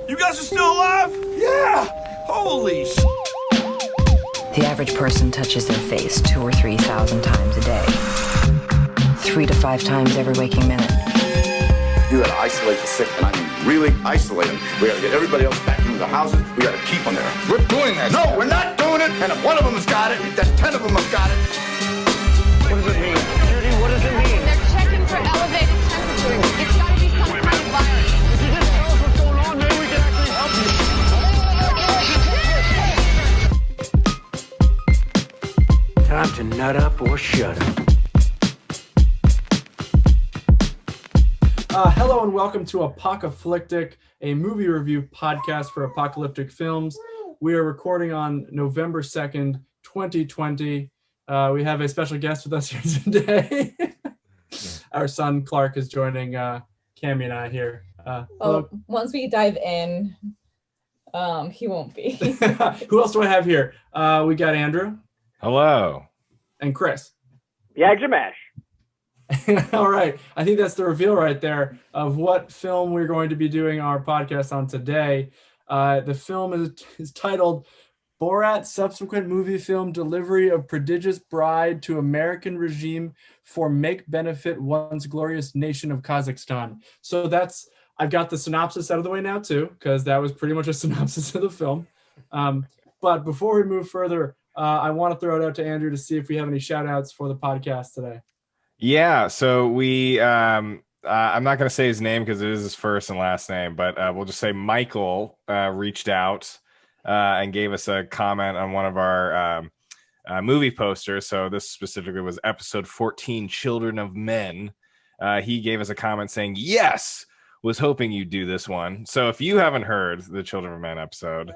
You guys are still alive? Yeah! Holy sh! The average person touches their face 2,000 or 3,000 times a day. 3 to 5 times every waking minute. You gotta isolate the sick, and I mean really isolate them. We gotta get everybody else back into the houses. We gotta keep them there. We're doing that. No, we're not doing it. And if one of them has got it, then 10 of them have got it. What does it mean? Judy, what does it mean? They're checking for elevated temperature. It's gotta be some kind of virus. If you just tell us what's going on, maybe we can actually help you. Time to nut up or shut up. Hello and welcome to ApocaFlicktic, a movie review podcast for apocalyptic films. We are recording on November 2nd, 2020. We have a special guest with us here today. Our son Clark is joining Cammy and I here. Once we dive in, he won't be. Who else do I have here? We got Andrew. Hello. And Chris. Yeah, Jamash. All right. I think that's the reveal right there of what film we're going to be doing our podcast on today. The film is titled Borat Subsequent Moviefilm, Delivery of Prodigious Bride to American Regime for Make Benefit Once Glorious Nation of Kazakhstan. So I've got the synopsis out of the way now too, because that was pretty much a synopsis of the film. But before we move further, I want to throw it out to Andrew to see if we have any shout outs for the podcast today. Yeah, so I'm not going to say his name because it is his first and last name, but we'll just say Michael reached out and gave us a comment on one of our movie posters. So this specifically was episode 14, Children of Men. He gave us a comment saying, yes, was hoping you'd do this one. So if you haven't heard the Children of Men episode,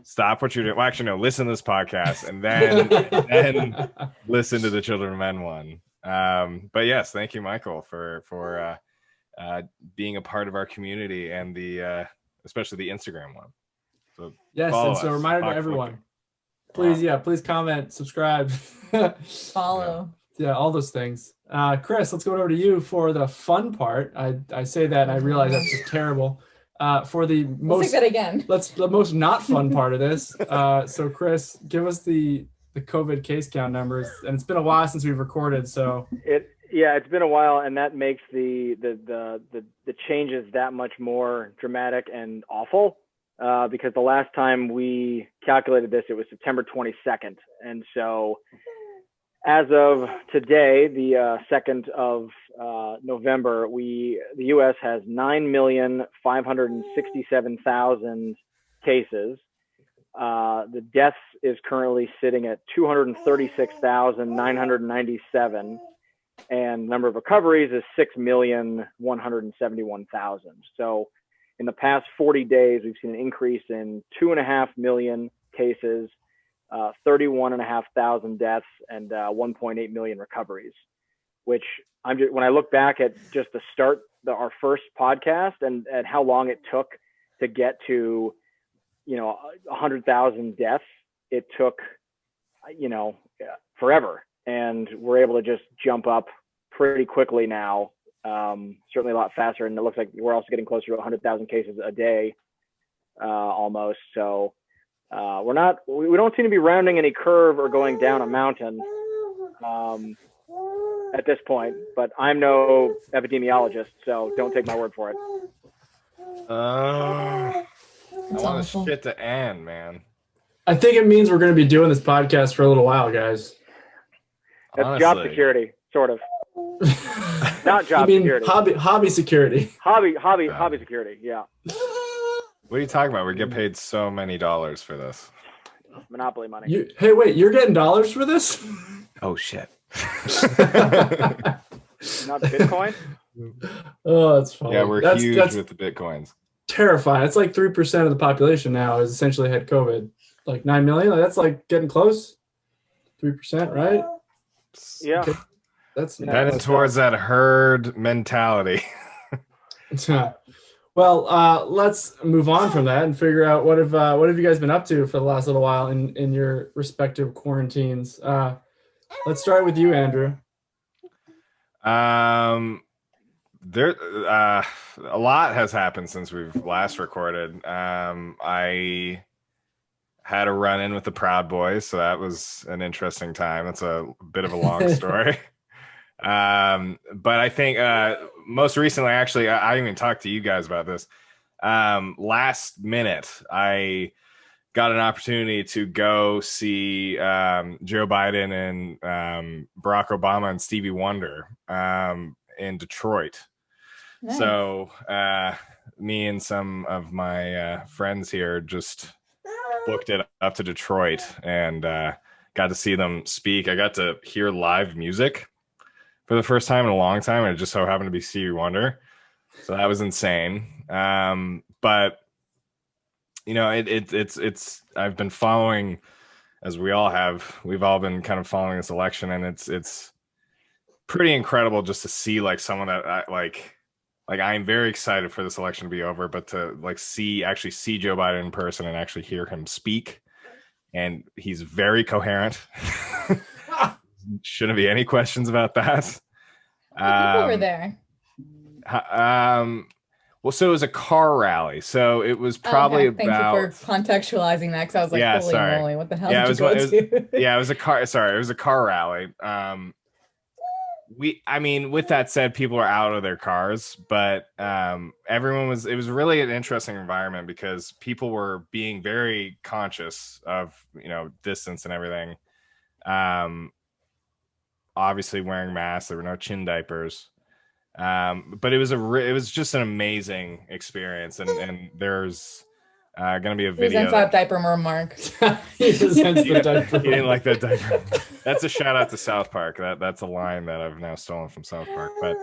stop what you're doing. Well, actually, no, listen to this podcast and then listen to the Children of Men one. But yes, thank you, Michael, for being a part of our community and especially the Instagram one. So yes, and so reminder to everyone, please comment, subscribe, Follow. Yeah, all those things. Chris, let's go over to you for the fun part. I say that and I realize that's just terrible. For the most, take that again. The most not fun part of this. So Chris, give us the COVID case count numbers, and it's been a while since we've recorded. So it's been a while, and that makes the changes that much more dramatic and awful. Because the last time we calculated this, it was September 22nd, and so as of today, the 2nd of November, the U.S. has 9,567,000 cases. The deaths is currently sitting at 236,997, and number of recoveries is 6,171,000. So in the past 40 days, we've seen an increase in 2.5 million cases, 31,500 deaths, and 1.8 million recoveries, which when I look back at just the start, our first podcast and how long it took to get to 100,000 deaths, it took, forever. And we're able to just jump up pretty quickly now, certainly a lot faster. And it looks like we're also getting closer to 100,000 cases a day, almost. So we don't seem to be rounding any curve or going down a mountain at this point, but I'm no epidemiologist, so don't take my word for it. I want this shit to end, man. I think it means we're going to be doing this podcast for a little while, guys. That's Honestly. job security, sort of. Not job security. Hobby security. Hobby security. Yeah. What are you talking about? We get paid so many dollars for this. Monopoly money. Hey, wait, you're getting dollars for this? Oh shit. Not Bitcoin. Oh, that's funny. Yeah, we're huge with the Bitcoins. Terrifying. It's like 3% of the population now has essentially had COVID. Like 9 million. That's like getting close. 3%, right? Yeah. Okay. That's heading towards that herd mentality. Well, let's move on from that and figure out what have you guys been up to for the last little while in your respective quarantines. Let's start with you, Andrew. There, a lot has happened since we've last recorded. I had a run in with the Proud Boys, so that was an interesting time. That's a bit of a long story. But I think most recently, actually, I didn't even talk to you guys about this. Last minute, I got an opportunity to go see Joe Biden and Barack Obama and Stevie Wonder in Detroit. Nice. So me and some of my friends here just booked it up to Detroit and got to see them speak. I got to hear live music for the first time in a long time, and it just so happened to be Stevie Wonder. So that was insane. But you know, it's I've been following, as we all have. We've all been kind of following this election, and it's pretty incredible just to see like someone that I like I'm very excited for this election to be over, but to like actually see Joe Biden in person and actually hear him speak. And he's very coherent. Shouldn't be any questions about that. People were there. Well, so it was a car rally. So it was probably Thank you for contextualizing that, because I was like, holy moly, what the hell did you go to? Yeah, it was a car. Sorry, it was a car rally. With that said, people are out of their cars, but it was really an interesting environment because people were being very conscious of, distance and everything. Obviously wearing masks. There were no chin diapers. But it was just an amazing experience. And there's going to be a video. He that diaper Mark. He the diaper. He didn't like that diaper. That's a shout out to South Park. That's a line that I've now stolen from South Park. But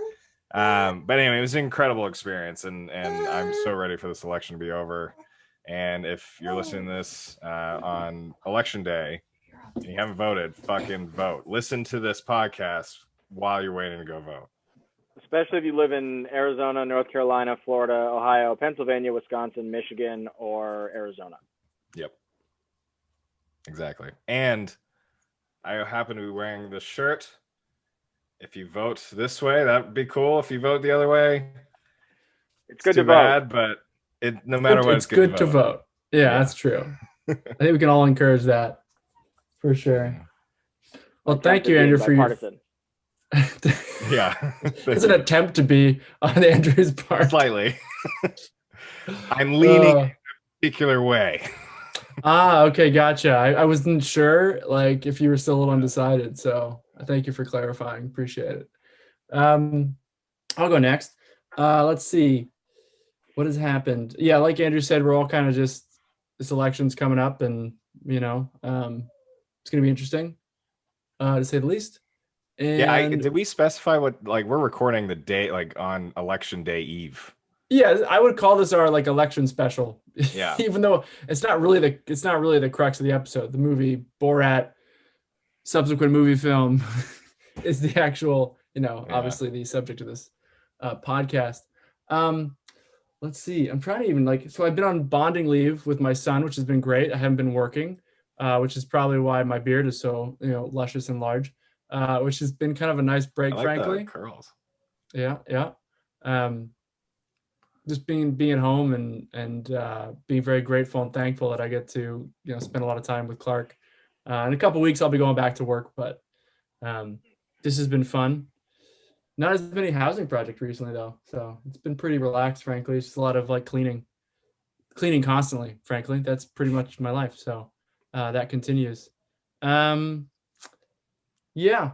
anyway, it was an incredible experience, and I'm so ready for this election to be over. And if you're listening to this on election day and you haven't voted, fucking vote. Listen to this podcast while you're waiting to go vote. Especially if you live in Arizona, North Carolina, Florida, Ohio, Pennsylvania, Wisconsin, Michigan, or Arizona. Yep. Exactly. And I happen to be wearing this shirt. If you vote this way, that would be cool. If you vote the other way, it's good too to bad, vote. but no matter what, it's good to vote. Yeah, that's true. I think we can all encourage that for sure. Well, thank you, Andrew, for your yeah. It's an attempt to be on Andrew's part. Slightly. I'm leaning a particular way. Okay, gotcha. I wasn't sure like if you were still a little undecided, so thank you for clarifying. Appreciate it. I'll go next. Let's see what has happened. Yeah, like Andrew said, we're all kind of just, this election's coming up, and it's gonna be interesting, to say the least. And did we specify what, like, we're recording the day, like on election day eve? Yeah, I would call this our like election special. Yeah. Even though it's not really the crux of the episode. The movie Borat Subsequent Moviefilm is the actual, obviously the subject of this podcast. Let's see. I'm trying to even so I've been on bonding leave with my son, which has been great. I haven't been working, which is probably why my beard is so, luscious and large. Which has been kind of a nice break, I like frankly. The curls. Yeah. Just being at home and being very grateful and thankful that I get to spend a lot of time with Clark. In a couple of weeks I'll be going back to work, but this has been fun. Not as many housing projects recently though, so it's been pretty relaxed, frankly. It's just a lot of cleaning constantly, frankly. That's pretty much my life, so that continues. Yeah,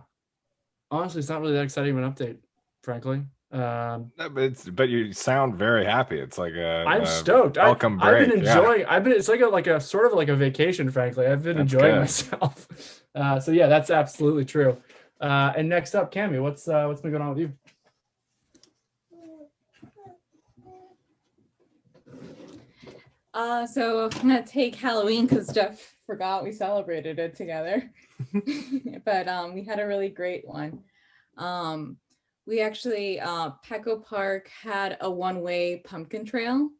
honestly, it's not really that exciting of an update, frankly. But you sound very happy. It's like I'm stoked. Welcome break. I've been enjoying. It's like a sort of like a vacation, frankly. I've been enjoying myself. So yeah, that's absolutely true. And next up, Cami, what's been going on with you? So I'm gonna take Halloween because Jeff forgot we celebrated it together. But we had a really great one. We actually Petco Park had a one-way pumpkin trail,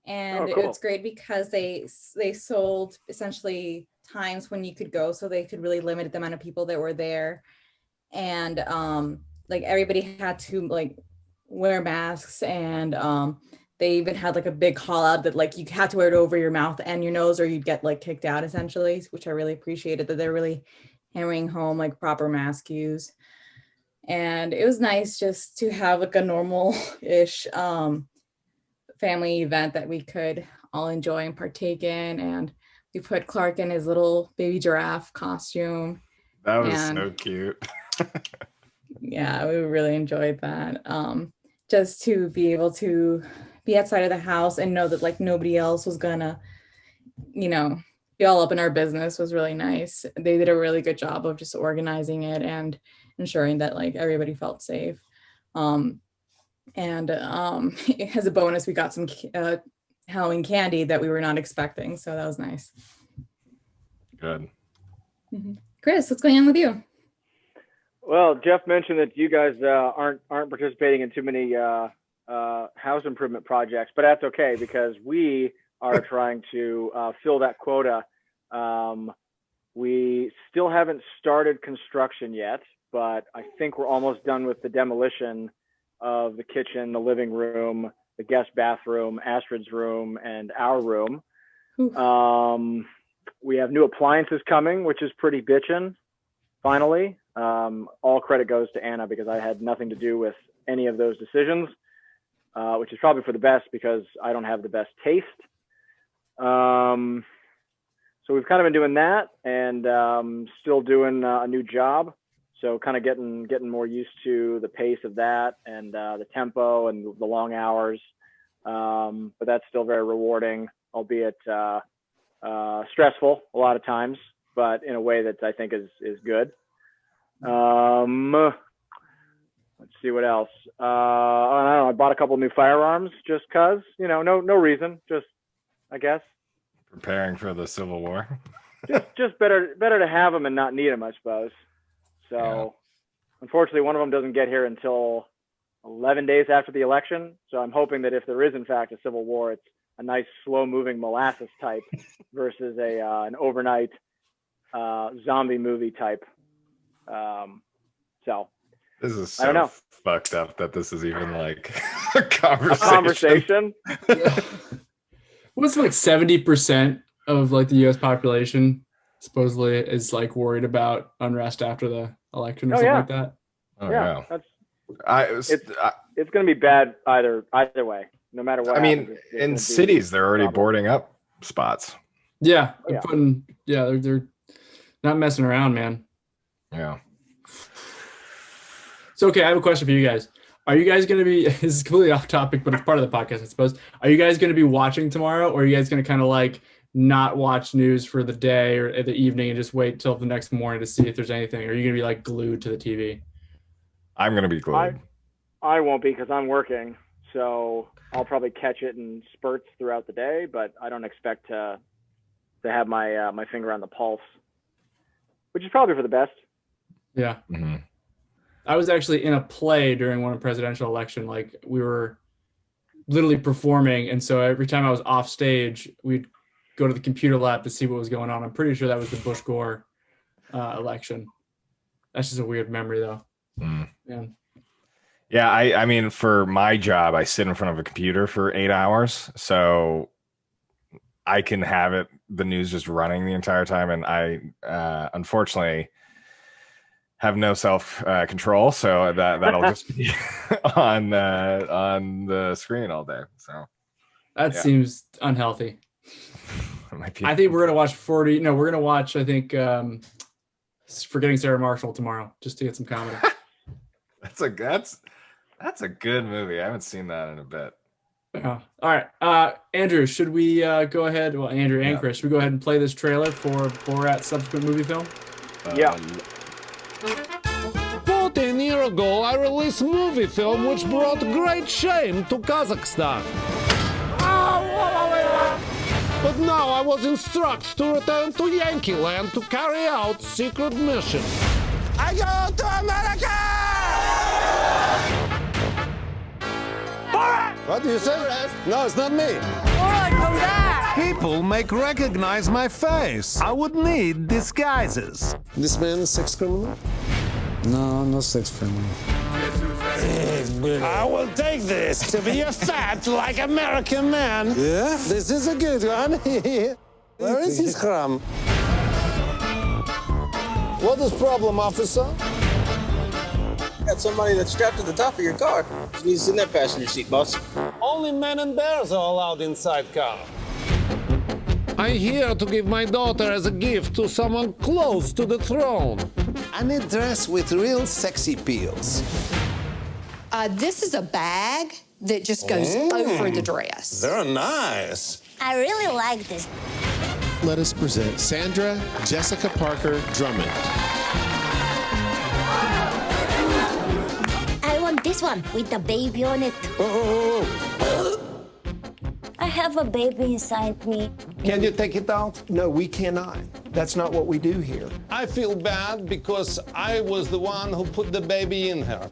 and cool. It's great because they sold essentially times when you could go, so they could really limit the amount of people that were there, and everybody had to wear masks, and they even had like a big call out that like you had to wear it over your mouth and your nose or you'd get like kicked out essentially, which I really appreciated that they're really hammering home like proper mask use. And it was nice just to have like a normal-ish family event that we could all enjoy and partake in. And we put Clark in his little baby giraffe costume. That was so cute. Yeah, we really enjoyed that. Just to be able to be outside of the house and know that like nobody else was gonna, you know, be all up in our business was really nice. They did a really good job of just organizing it and ensuring that like everybody felt safe. And as a bonus, we got some Halloween candy that we were not expecting. So that was nice. Good. Mm-hmm. Chris, what's going on with you? Well, Jeff mentioned that you guys aren't participating in too many house improvement projects, but that's okay because we are trying to fill that quota. We still haven't started construction yet, but I think we're almost done with the demolition of the kitchen, the living room, the guest bathroom, Astrid's room, and our room. We have new appliances coming, which is pretty bitchin', finally. All credit goes to Anna because I had nothing to do with any of those decisions, which is probably for the best because I don't have the best taste. So we've kind of been doing that and still doing a new job. So kind of getting more used to the pace of that and the tempo and the long hours. But that's still very rewarding, albeit stressful a lot of times, but in a way that I think is good. Let's see what else. I don't know. I bought a couple new firearms just cause, you know, no reason, just I guess. Preparing for the Civil War. just better to have them and not need them, I suppose. So Unfortunately, one of them doesn't get here until 11 days after the election. So I'm hoping that if there is in fact a civil war, it's a nice slow moving molasses type versus an overnight zombie movie type. So this is I don't know. Fucked up that this is even like a conversation. Conversation. What's like 70% of like the U.S. population supposedly is like worried about unrest after the election or something like that? Oh, yeah, wow. It's going to be bad either way, no matter what. I mean, in cities, they're already boarding up spots. Yeah, they're not messing around, man. Yeah. So, okay, I have a question for you guys. Are you guys going to be, this is completely off topic, but it's part of the podcast, I suppose. Are you guys going to be watching tomorrow, or are you guys going to kind of like not watch news for the day or the evening and just wait till the next morning to see if there's anything? Or are you going to be like glued to the TV? I'm going to be glued. I won't be because I'm working. So I'll probably catch it in spurts throughout the day, but I don't expect to have my finger on the pulse, which is probably for the best. Yeah. Mm-hmm. I was actually in a play during one presidential election. Like we were literally performing. And so every time I was off stage, we'd go to the computer lab to see what was going on. I'm pretty sure that was the Bush Gore election. That's just a weird memory though. Mm. Yeah. Yeah. I mean, for my job, I sit in front of a computer for 8 hours. So I can have the news just running the entire time. And I, unfortunately, have no self control, so that'll just be on the screen all day. So that seems unhealthy. I think we're gonna watch we're gonna watch. I think Forgetting Sarah Marshall tomorrow, just to get some comedy. That's a good movie. I haven't seen that in a bit. All right, Andrew, should we go ahead? Well, Andrew and Chris, should we go ahead and play this trailer for Borat Subsequent Moviefilm? Yeah. 14 years ago, I released a movie film which brought great shame to Kazakhstan. But now I was instructed to return to Yankee Land to carry out secret mission. I go to America! Borat! What do you say? No, it's not me. Borat, come back! People may recognize my face. I would need disguises. This man is sex criminal? No, no sex criminal. I will take this to be a fat like American man. Yeah? This is a good one. Where is his crumb? What is problem, officer? Got somebody that's strapped to the top of your car. He's in that passenger seat, boss. Only men and bears are allowed inside car. I'm here to give my daughter as a gift to someone close to the throne. I need dress with real sexy peels. This is a bag that just goes over the dress. They're nice. I really like this. Let us present Sandra Jessica Parker Drummond. I want this one with the baby on it. I have a baby inside me. Can you take it out? No, we cannot. That's not what we do here. I feel bad because I was the one who put the baby in her.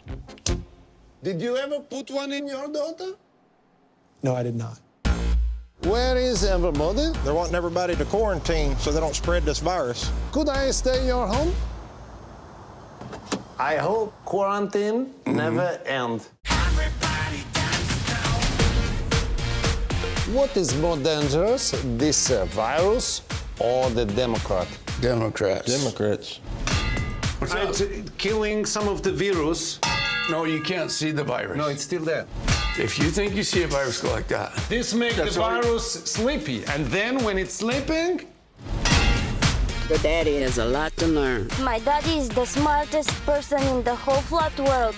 Did you ever put one in your daughter? No, I did not. Where is everybody? They're wanting everybody to quarantine so they don't spread this virus. Could I stay in your home? I hope quarantine never ends. What is more dangerous, this virus or the Democrat? Democrats. Killing some of the virus. No, you can't see the virus. No, it's still there. If you think you see a virus go like that. This makes the virus sleepy, and then when it's sleeping... Your daddy has a lot to learn. My daddy is the smartest person in the whole flat world.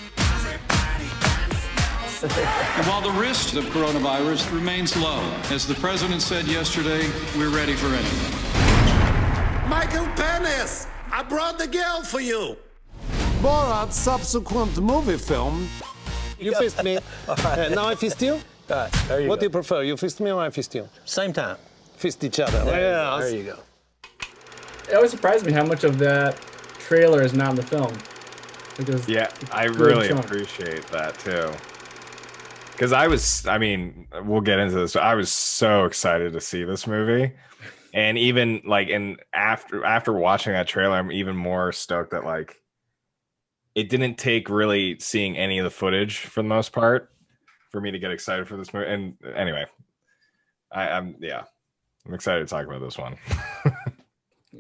While the risk of coronavirus remains low, as the president said yesterday, we're ready for anything. Michael Penis, I brought the girl for you. Borat Subsequent Moviefilm. You fist me. Now I fist you? What do you prefer? You fist me or I fist you? Same time. Fist each other. Yeah. There you go. It always surprised me how much of that trailer is not in the film. Because I really appreciate that too. Because we'll get into this, but I was so excited to see this movie. And even after watching that trailer, I'm even more stoked that it didn't take really seeing any of the footage for the most part for me to get excited for this movie. And anyway, I'm excited to talk about this one.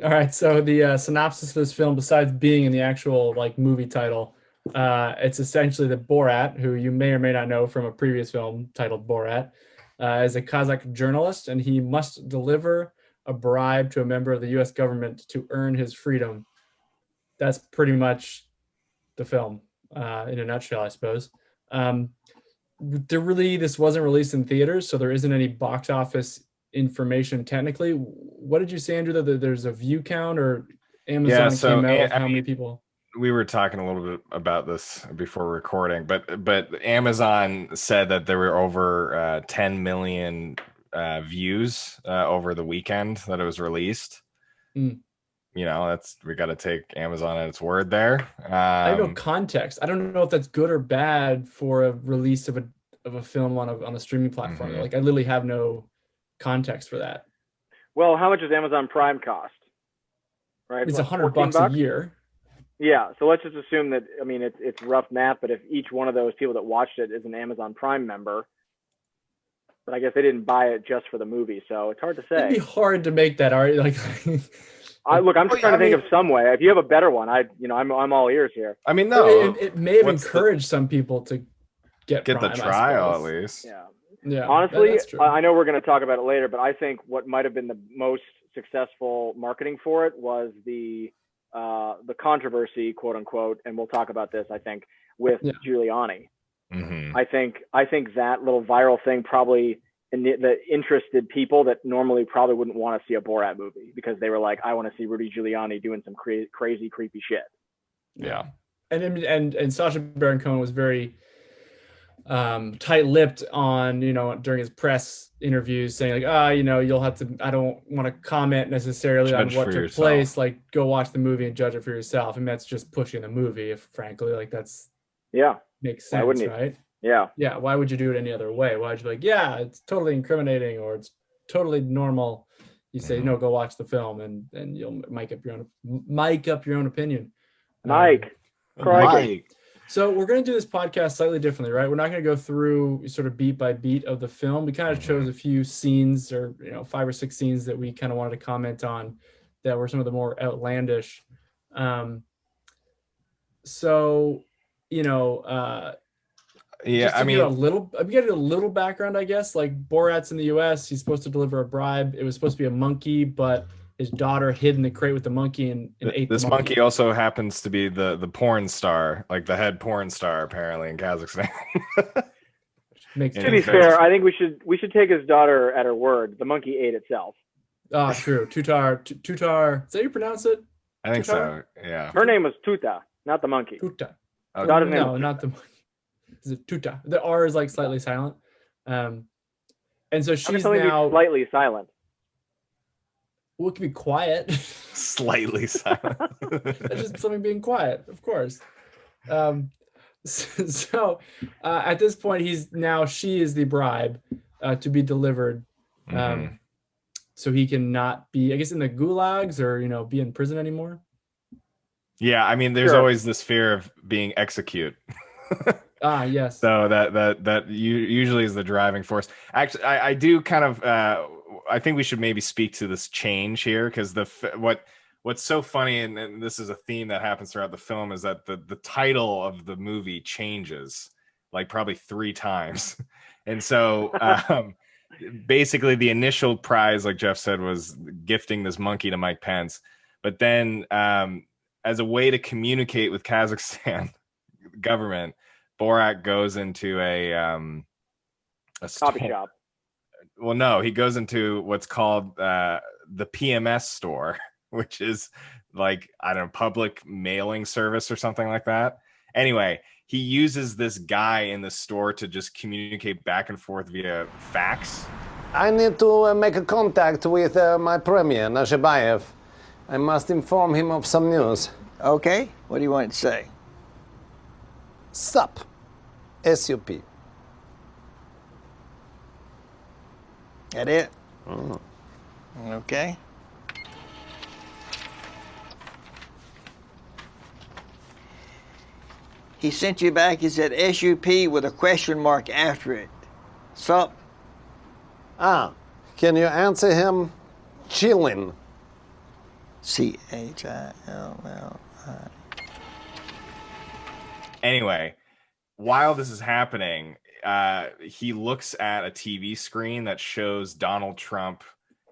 All right, so the synopsis of this film, besides being in the actual movie title, it's essentially that Borat, who you may or may not know from a previous film titled Borat, is a Kazakh journalist, and he must deliver a bribe to a member of the U.S. government to earn his freedom. That's pretty much the film in a nutshell, I suppose. This wasn't released in theaters, so there isn't any box office information technically. What did you say, Andrew, that there's a view count or Amazon came out with how many people? We were talking a little bit about this before recording, but Amazon said that there were over 10 million views over the weekend that it was released. We got to take Amazon at its word there. I have no context. I don't know if that's good or bad for a release of a film on a streaming platform. I literally have no context for that. Well, how much does Amazon Prime cost? Right, it's $100 a year. Yeah, so let's just assume that, it's rough math, but if each one of those people that watched it is an Amazon Prime member, but I guess they didn't buy it just for the movie, so it's hard to say. It'd be hard to make that argument. I'm just trying to think of some way. If you have a better one, I'm all ears here. It may have encouraged some people to get Prime, the trial at least. Yeah. Honestly, I know we're going to talk about it later, but I think what might have been the most successful marketing for it was the controversy, quote unquote, and we'll talk about this, I think, with Giuliani. Mm-hmm. I think that little viral thing probably that interested people that normally probably wouldn't want to see a Borat movie because they were like, I want to see Rudy Giuliani doing some crazy, creepy shit. Yeah. And Sacha Baron Cohen was very tight-lipped on, during his press interviews saying you'll have to, I don't want to comment necessarily on what took place. Go watch the movie and judge it for yourself. And that's just pushing the movie, if frankly, that's makes sense, right? Yeah. Why would you do it any other way? Why would you be like, it's totally incriminating or it's totally normal? You say, no, go watch the film and you'll mic up your own opinion. Mike. So we're going to do this podcast slightly differently, right? We're not going to go through sort of beat by beat of the film. We kind of chose a few scenes, or 5 or 6 scenes that we kind of wanted to comment on that were some of the more outlandish. Yeah, we got a little background, I guess. Like Borat's in the U.S., he's supposed to deliver a bribe. It was supposed to be a monkey, but his daughter hid in the crate with the monkey and ate this the monkey. monkey also happens to be the porn star, like the head porn star apparently in Kazakhstan. To be fair, I think we should take his daughter at her word. The monkey ate itself. Ah, true. Tutar. Is that how you pronounce it? I think so. Yeah. Her name was Tuta, not the monkey. Tuta. Daughter's name No, was not the monkey. Is it Tuta? The R is like slightly silent. And so she's now slightly silent. Well, it can be quiet. Slightly silent. That's just something being quiet, of course. So at this point, she is the bribe to be delivered, so he can not be, I guess, in the gulags or be in prison anymore. Yeah, I mean, there's always this fear of being executed. Yes. So that usually is the driving force. Actually, I do kind of. I think we should maybe speak to this change here, because what's so funny, and this is a theme that happens throughout the film, is that the title of the movie changes like probably 3 times, and so basically the initial prize, like Jeff said, was gifting this monkey to Mike Pence, but then as a way to communicate with Kazakhstan government, Borat goes into a coffee shop. Well, no, he goes into what's called the PMS store, which is like, I don't know, public mailing service or something like that. Anyway, he uses this guy in the store to just communicate back and forth via fax. I need to make a contact with my premier, Nazarbayev. I must inform him of some news. Okay, what do you want to say? SUP. S-U-P. That it? Mm. Okay. He sent you back, he said S-U-P with a question mark after it. Sup? Can you answer him? Chillin'. C-H-I-L-L-I. Anyway, while this is happening, he looks at a TV screen that shows Donald Trump.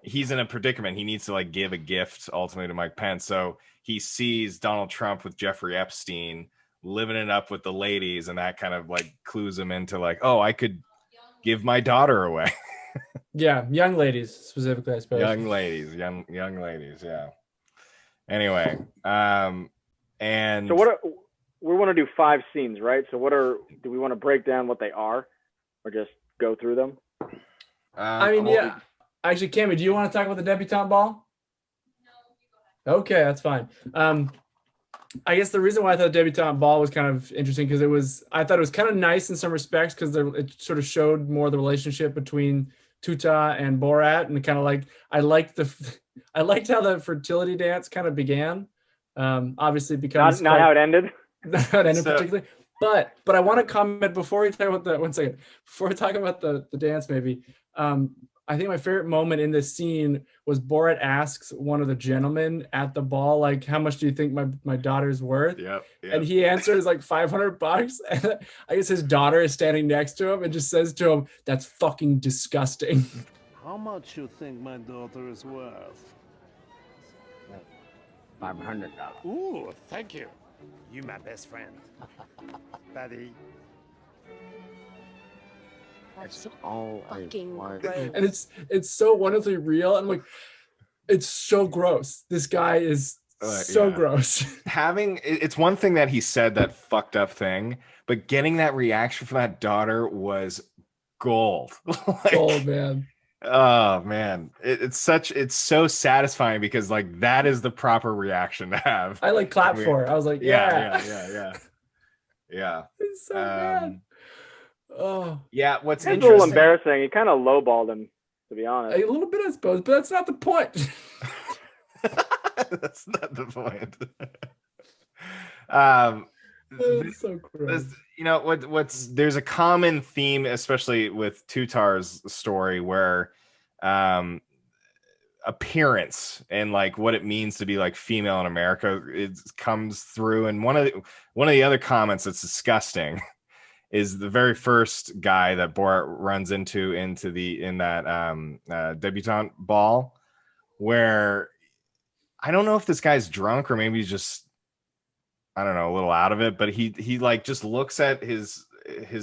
He's in a predicament. He needs to like give a gift ultimately to Mike Pence. So he sees Donald Trump with Jeffrey Epstein living it up with the ladies, and that kind of like clues him into like, oh, I could give my daughter away. Yeah, young ladies specifically, I suppose. Young ladies. Yeah. Anyway, and so we want to do 5 scenes, right? So do we want to break down what they are, or just go through them? Yeah. Actually, Cammy, do you want to talk about the debutante ball? No. Okay, that's fine. I guess the reason why I thought debutante ball was kind of interesting, because I thought it was kind of nice in some respects, because it sort of showed more the relationship between Tuta and Borat, and kind of like I liked how the fertility dance kind of began. Obviously, because not how it ended. Not how it ended particularly. But I want to comment before we talk about the dance, maybe. I think my favorite moment in this scene was Borat asks one of the gentlemen at the ball, like, how much do you think my daughter's worth? Yep. And he answers like $500. And I guess his daughter is standing next to him and just says to him, "That's fucking disgusting." How much you think my daughter is worth? $500. Ooh, thank you. You my best friend. Buddy. That's all fucking And it's so wonderfully real. And like, it's so gross. This guy is so gross. It's one thing that he said that fucked up thing, but getting that reaction from that daughter was gold. Gold, man. Oh man, it's so satisfying, because like that is the proper reaction to have. I like clapped for it. I was like, yeah. It's so bad. Oh yeah. What's it's a little embarrassing. He kind of lowballed him, to be honest. A little bit, I suppose, but that's not the point. That's not the point. That's so gross. You know what's there's a common theme, especially with Tutar's story, where appearance and like what it means to be like female in America, it comes through. And one of the other comments that's disgusting is the very first guy that Borat runs into that debutante ball, where I don't know if this guy's drunk or maybe he's just, I don't know, a little out of it, but he like just looks at his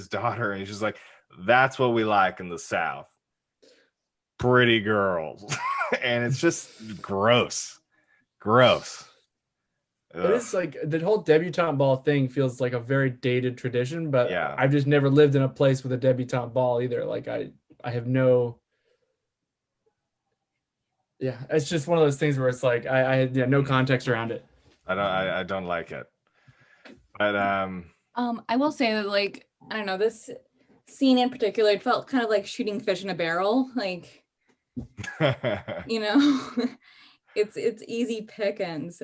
daughter and he's just like, that's what we like in the South. Pretty girls. And it's just gross. It is like the whole debutante ball thing feels like a very dated tradition, but I've just never lived in a place with a debutante ball either. Like I have no, it's just one of those things where it's like I had no context around it. I don't like it. But I will say that, like, I don't know, this scene in particular, it felt kind of like shooting fish in a barrel. Like, you know, it's easy pickings.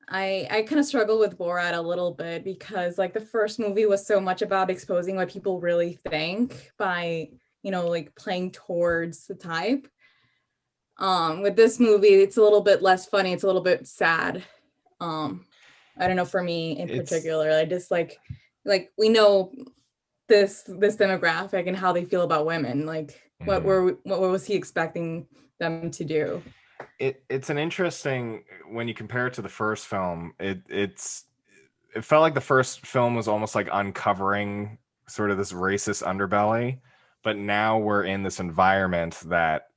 I kind of struggle with Borat a little bit because like the first movie was so much about exposing what people really think by, you know, like playing towards the type. With this movie, it's a little bit less funny. It's a little bit sad. I don't know, for me in particular, I just like we know this demographic and how they feel about women. Like what was he expecting them to do? It's an interesting, when you compare it to the first film, it felt like the first film was almost like uncovering sort of this racist underbelly, but now we're in this environment that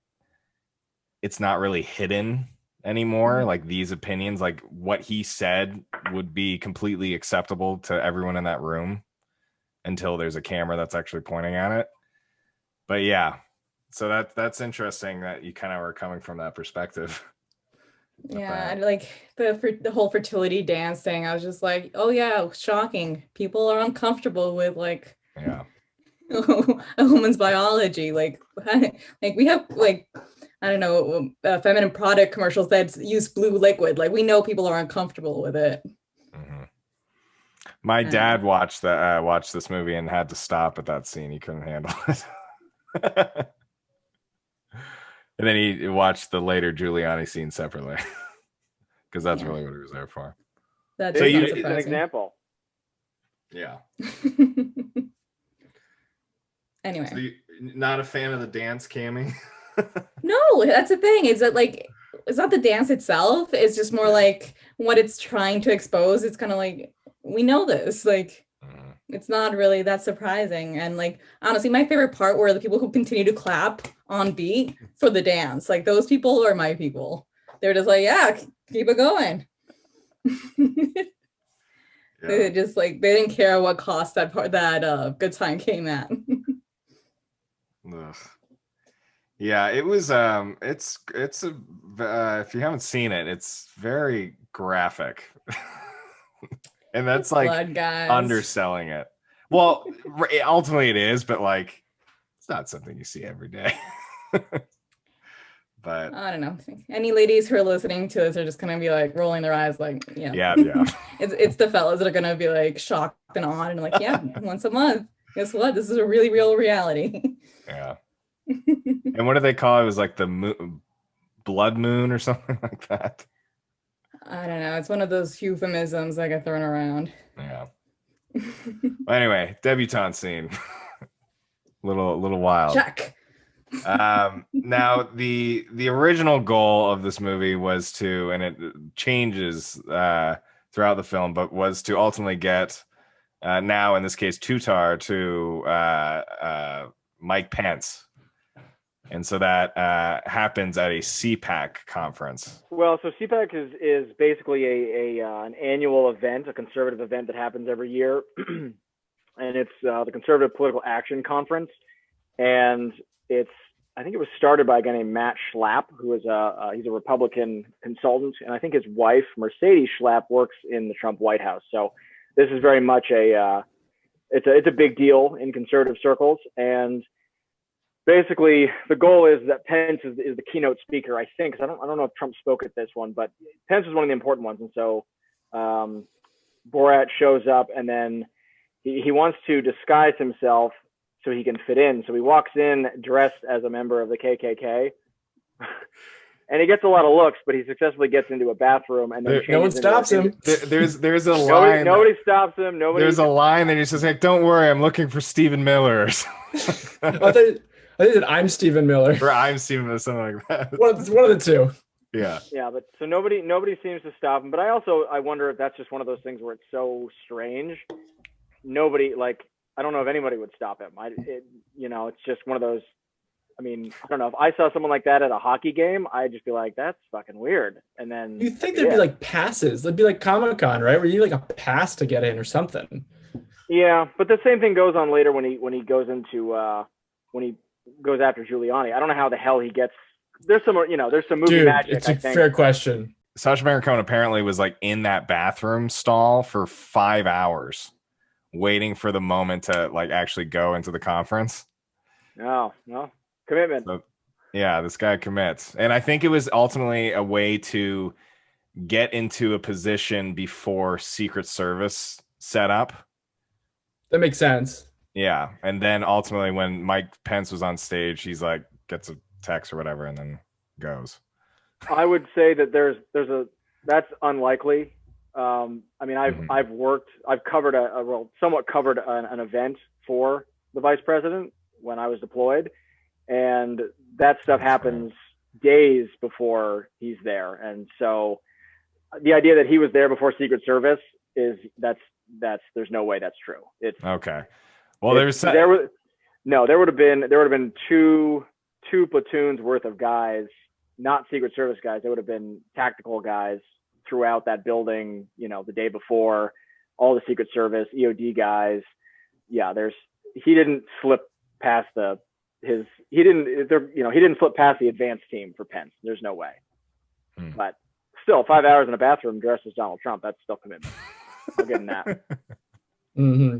it's not really hidden anymore. Like these opinions, like what he said would be completely acceptable to everyone in that room until there's a camera that's actually pointing at it. But yeah, so that's interesting that you kind of are coming from that perspective. Yeah, and like the whole fertility dance thing, I was just like, oh yeah, shocking. People are uncomfortable with like a woman's biology. Like we have like, I don't know, feminine product commercials that use blue liquid. Like we know people are uncomfortable with it. Mm-hmm. My dad watched this movie and had to stop at that scene. He couldn't handle it. And then he watched the later Giuliani scene separately because that's really what he was there for. That's an example. Yeah. Anyway. So not a fan of the dance, Cammy? No, that's the thing. Is that like, it's not the dance itself. It's just more like what it's trying to expose. It's kind of like, we know this. Like, it's not really that surprising. And like, honestly, my favorite part were the people who continue to clap on beat for the dance. Like those people are my people. They're just like, yeah, keep it going. They just like, they didn't care what cost that good time came at. Yeah, it was it's if you haven't seen it, it's very graphic. And that's like underselling it. Well, ultimately it is, but like it's not something you see every day. But I don't know. Any ladies who are listening to this are just gonna be like rolling their eyes, like, yeah. It's the fellas that are gonna be like shocked and awed and like, yeah, once a month. Guess what? This is a really real reality. Yeah. And what do they call it? It was like the blood moon or something like that. I don't know. It's one of those euphemisms that get thrown around. Yeah. Well, anyway, debutante scene. little wild. Check. Now the original goal of this movie was to, and it changes throughout the film, but was to ultimately get now in this case Tutar to Mike Pence. And so that happens at a CPAC conference. Well, so CPAC is basically an annual event, a conservative event that happens every year, and it's the Conservative Political Action Conference. And I think it was started by a guy named Matt Schlapp, who is he's a Republican consultant, and I think his wife Mercedes Schlapp works in the Trump White House. So this is very much it's a big deal in conservative circles. And basically, the goal is that Pence is the keynote speaker, I think. I don't know if Trump spoke at this one, but Pence is one of the important ones. And so Borat shows up, and then he wants to disguise himself so he can fit in. So he walks in dressed as a member of the KKK. And he gets a lot of looks, but he successfully gets into a bathroom, and then no one stops him. There's a line. Nobody stops him. There's a line that he says, like, "Don't worry, I'm looking for Stephen Miller." Or something. I think that I'm Stephen Miller. Or I'm Stephen Miller, something like that. One of the two. Yeah. Yeah, but so nobody seems to stop him. But I wonder if that's just one of those things where it's so strange. Nobody, like, I don't know if anybody would stop him. It's just one of those. I mean, I don't know. If I saw someone like that at a hockey game, I'd just be like, that's fucking weird. And then you think there'd be like passes. There'd be like Comic-Con, right? Where you need like a pass to get in or something. Yeah, but the same thing goes on later when he goes into when he goes after Giuliani. I don't know how the hell he gets. There's some movie magic. It's a fair question. Sacha Baron Cohen apparently was like in that bathroom stall for 5 hours, waiting for the moment to like actually go into the conference. No. Commitment. So, yeah, this guy commits. And I think it was ultimately a way to get into a position before Secret Service set up. That makes sense. Yeah. And then ultimately when Mike Pence was on stage, he's like, gets a text or whatever, and then goes. I would say that that's unlikely. I mean, I've covered somewhat covered an event for the vice president when I was deployed. And that stuff happens days before he's there. And so the idea that he was there before Secret Service is that's there's no way that's true. It's okay. Well, there would have been two platoons worth of guys, not Secret Service guys. There would have been tactical guys throughout that building, the day before, all the Secret Service, EOD guys. Yeah, he didn't slip past he didn't slip past the advanced team for Pence. There's no way. But still, 5 hours in a bathroom dressed as Donald Trump, that's still commitment. I'll give him that. Mm-hmm.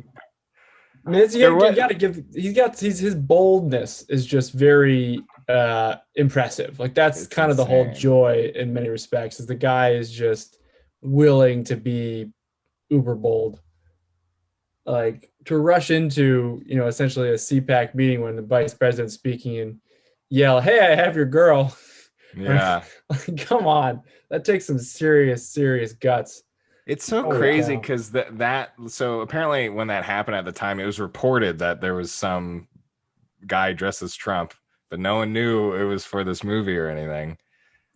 I mean, you got to give. His boldness is just very impressive. Like that's kind of the whole joy in many respects. Is the guy is just willing to be uber bold. Like to rush into, essentially a CPAC meeting when the vice president's speaking and yell, "Hey, I have your girl." Yeah. Like, come on. That takes some serious guts. It's so crazy because so apparently when that happened at the time, it was reported that there was some guy dressed as Trump, but no one knew it was for this movie or anything.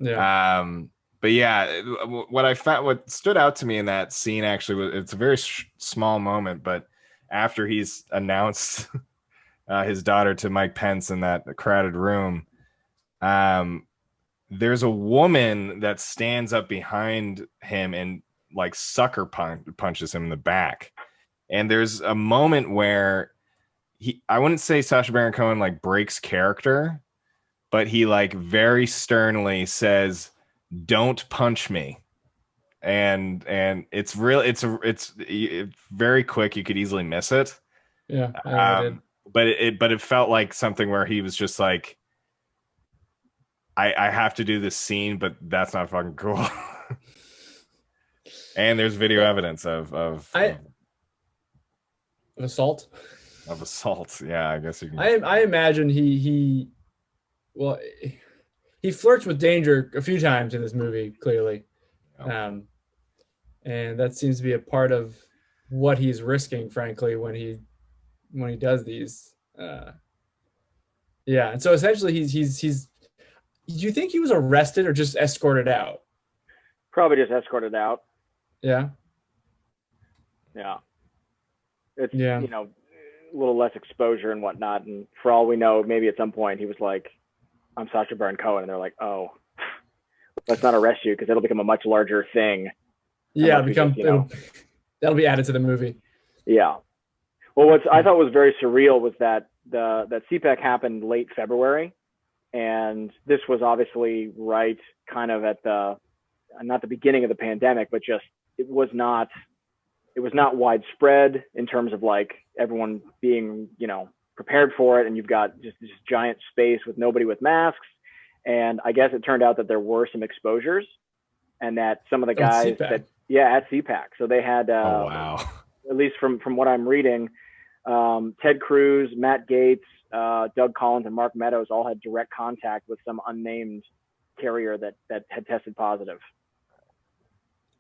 Yeah. But yeah, what stood out to me in that scene actually was it's a very small moment, but after he's announced his daughter to Mike Pence in that crowded room, there's a woman that stands up behind him and like sucker punches him in the back. And there's a moment where I wouldn't say Sacha Baron Cohen like breaks character, but he like very sternly says, "Don't punch me." And it's real. It's very quick. You could easily miss it. Yeah. But it felt like something where he was just like, I have to do this scene, but that's not fucking cool. And there's video evidence of assault. Of assault. Yeah, I guess you can. I imagine he flirts with danger a few times in this movie, clearly. And that seems to be a part of what he's risking, frankly, when he does these. Yeah, and so essentially he's do you think he was arrested or just escorted out? Probably just escorted out. Yeah. Yeah. It's a little less exposure and whatnot. And for all we know, maybe at some point he was like, "I'm Sacha Baron Cohen," and they're like, "Oh, let's not arrest you because it'll become a much larger thing." Yeah, that'll be added to the movie. Yeah. Well, what I thought was very surreal was that that CPAC happened late February, and this was obviously right kind of at not the beginning of the pandemic, but just it was not widespread in terms of like everyone being prepared for it, and you've got just this giant space with nobody with masks. And I guess it turned out that there were some exposures, and that some of the guys Yeah, at CPAC. So they had, Oh wow. at least from what I'm reading, Ted Cruz, Matt Gaetz, Doug Collins, and Mark Meadows all had direct contact with some unnamed carrier that had tested positive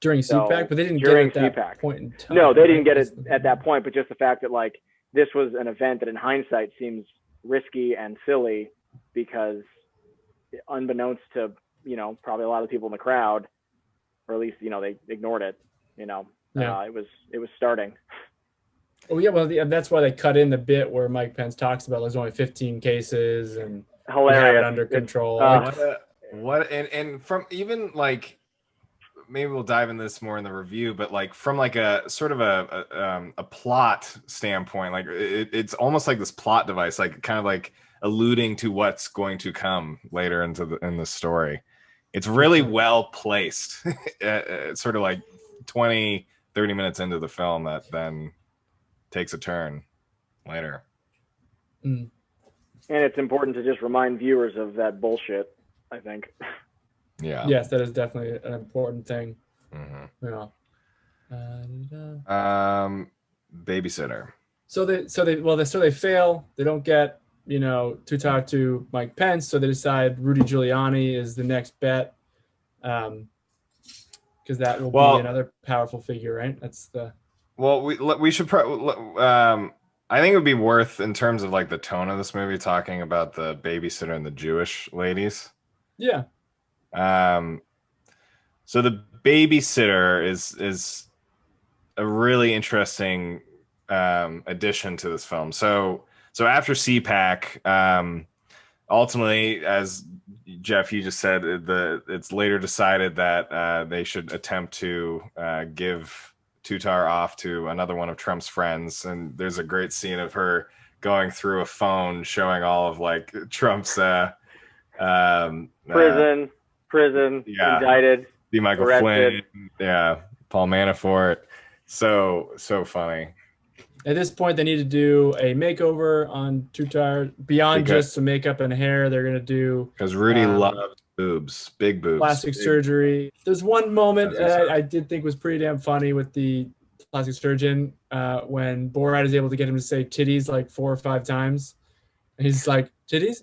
During CPAC, but they didn't during get it at that CPAC. point in time. No, they didn't right? get it at that point, but just the fact that like this was an event that in hindsight seems risky and silly because unbeknownst to, probably a lot of people in the crowd, or at least, they ignored it, Yeah. it was starting. Oh yeah, well that's why they cut in the bit where Mike Pence talks about there's only 15 cases and we have Hilarious. it under control. And from even like, maybe we'll dive into this more in the review, but like from like a sort of a plot standpoint, like it's almost like this plot device, like kind of like alluding to what's going to come later in the story. It's really well placed. It's sort of like 20-30 minutes into the film that then takes a turn later. And it's important to just remind viewers of that bullshit, I think. Yeah. Yes, that is definitely an important thing. Mm-hmm. Yeah. Babysitter. So they fail. They don't get to talk to Mike Pence, so they decide Rudy Giuliani is the next bet, because that will be another powerful figure, right? That's the. Well, we should I think it would be worth, in terms of like the tone of this movie, talking about the babysitter and the Jewish ladies. Yeah. So the babysitter is a really interesting addition to this film. So after CPAC, ultimately, as Jeff, you just said, it's later decided that they should attempt to give Tutar off to another one of Trump's friends, and there's a great scene of her going through a phone showing all of like Trump's prison, yeah, indicted, D. Michael arrested. Flynn, yeah, Paul Manafort. So funny. At this point, they need to do a makeover on Tutar beyond just some makeup and hair. They're gonna do because Rudy loves boobs, big boobs, plastic big surgery. There's one moment I did think was pretty damn funny with the plastic surgeon when Borat is able to get him to say titties like 4 or 5 times. And he's like, titties.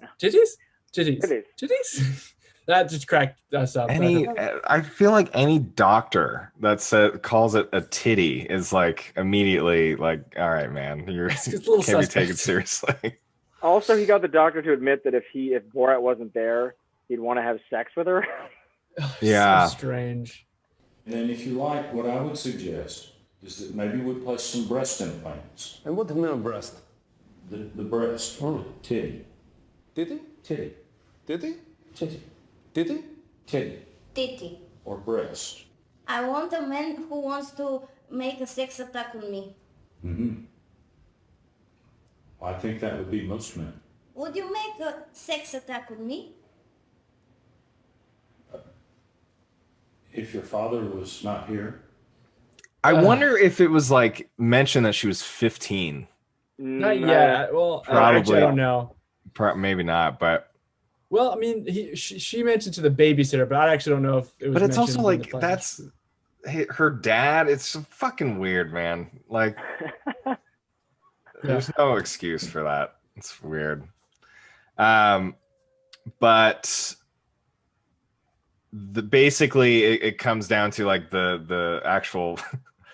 That just cracked us up. I feel like any doctor that calls it a titty is like immediately like, all right, man, you can't be taken seriously. Also, he got the doctor to admit that if Borat wasn't there, he'd want to have sex with her. Yeah. So strange. And then if you like, what I would suggest is that maybe we place some breast implants. And what do you mean breast? The breast. Titty. Titty? Titty. Titty? Titty. Titty? Titty. Titty. Or breast. I want a man who wants to make a sex attack on me. Mm-hmm. I think that would be most men. Would you make a sex attack on me? If your father was not here. I wonder if it was like mentioned that she was 15. Not yet. Well, probably. actually, I don't know. Maybe not, but. Well, I mean, she mentioned to the babysitter, but I actually don't know if it was. But it's also mentioned like that's her dad. It's fucking weird, man. Like, there's no excuse for that. It's weird. But basically it comes down to like the actual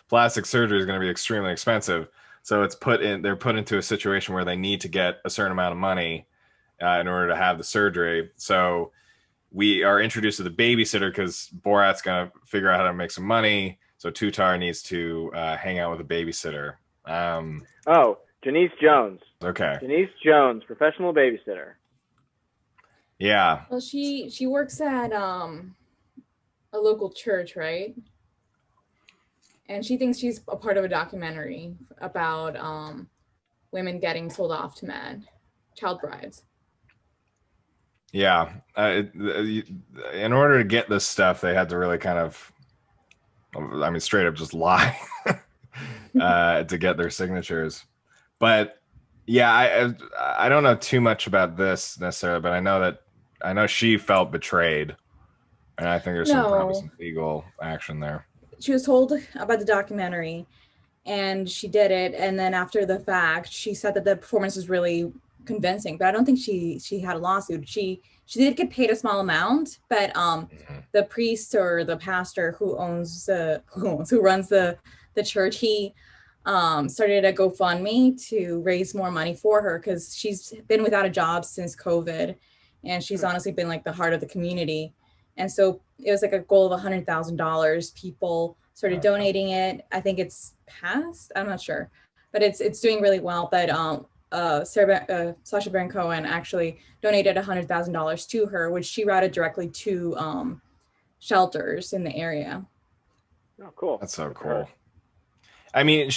plastic surgery is going to be extremely expensive. So they're put into a situation where they need to get a certain amount of money in order to have the surgery. So we are introduced to the babysitter because Borat's going to figure out how to make some money. So Tutar needs to hang out with a babysitter. Janice Jones. Okay. Janice Jones, professional babysitter. Yeah. Well, she works at a local church, right? And she thinks she's a part of a documentary about women getting sold off to men, child brides. Yeah. In order to get this stuff, they had to really kind of, straight up just lie to get their signatures. But yeah, I don't know too much about this necessarily, but I know she felt betrayed, and I think there's probably some legal action there. was told about the documentary, and she did it. And then after the fact, she said that the performance was really convincing. But I don't think she had a lawsuit. She did get paid a small amount, but the priest or the pastor who runs the church, he started a GoFundMe to raise more money for her, because she's been without a job since COVID, and she's honestly been like the heart of the community. And so it was like a goal of $100,000. People started donating it. I think it's passed. I'm not sure, but it's doing really well. But Sacha Baron Cohen actually donated $100,000 to her, which she routed directly to shelters in the area. Oh, cool. That's so cool. I mean,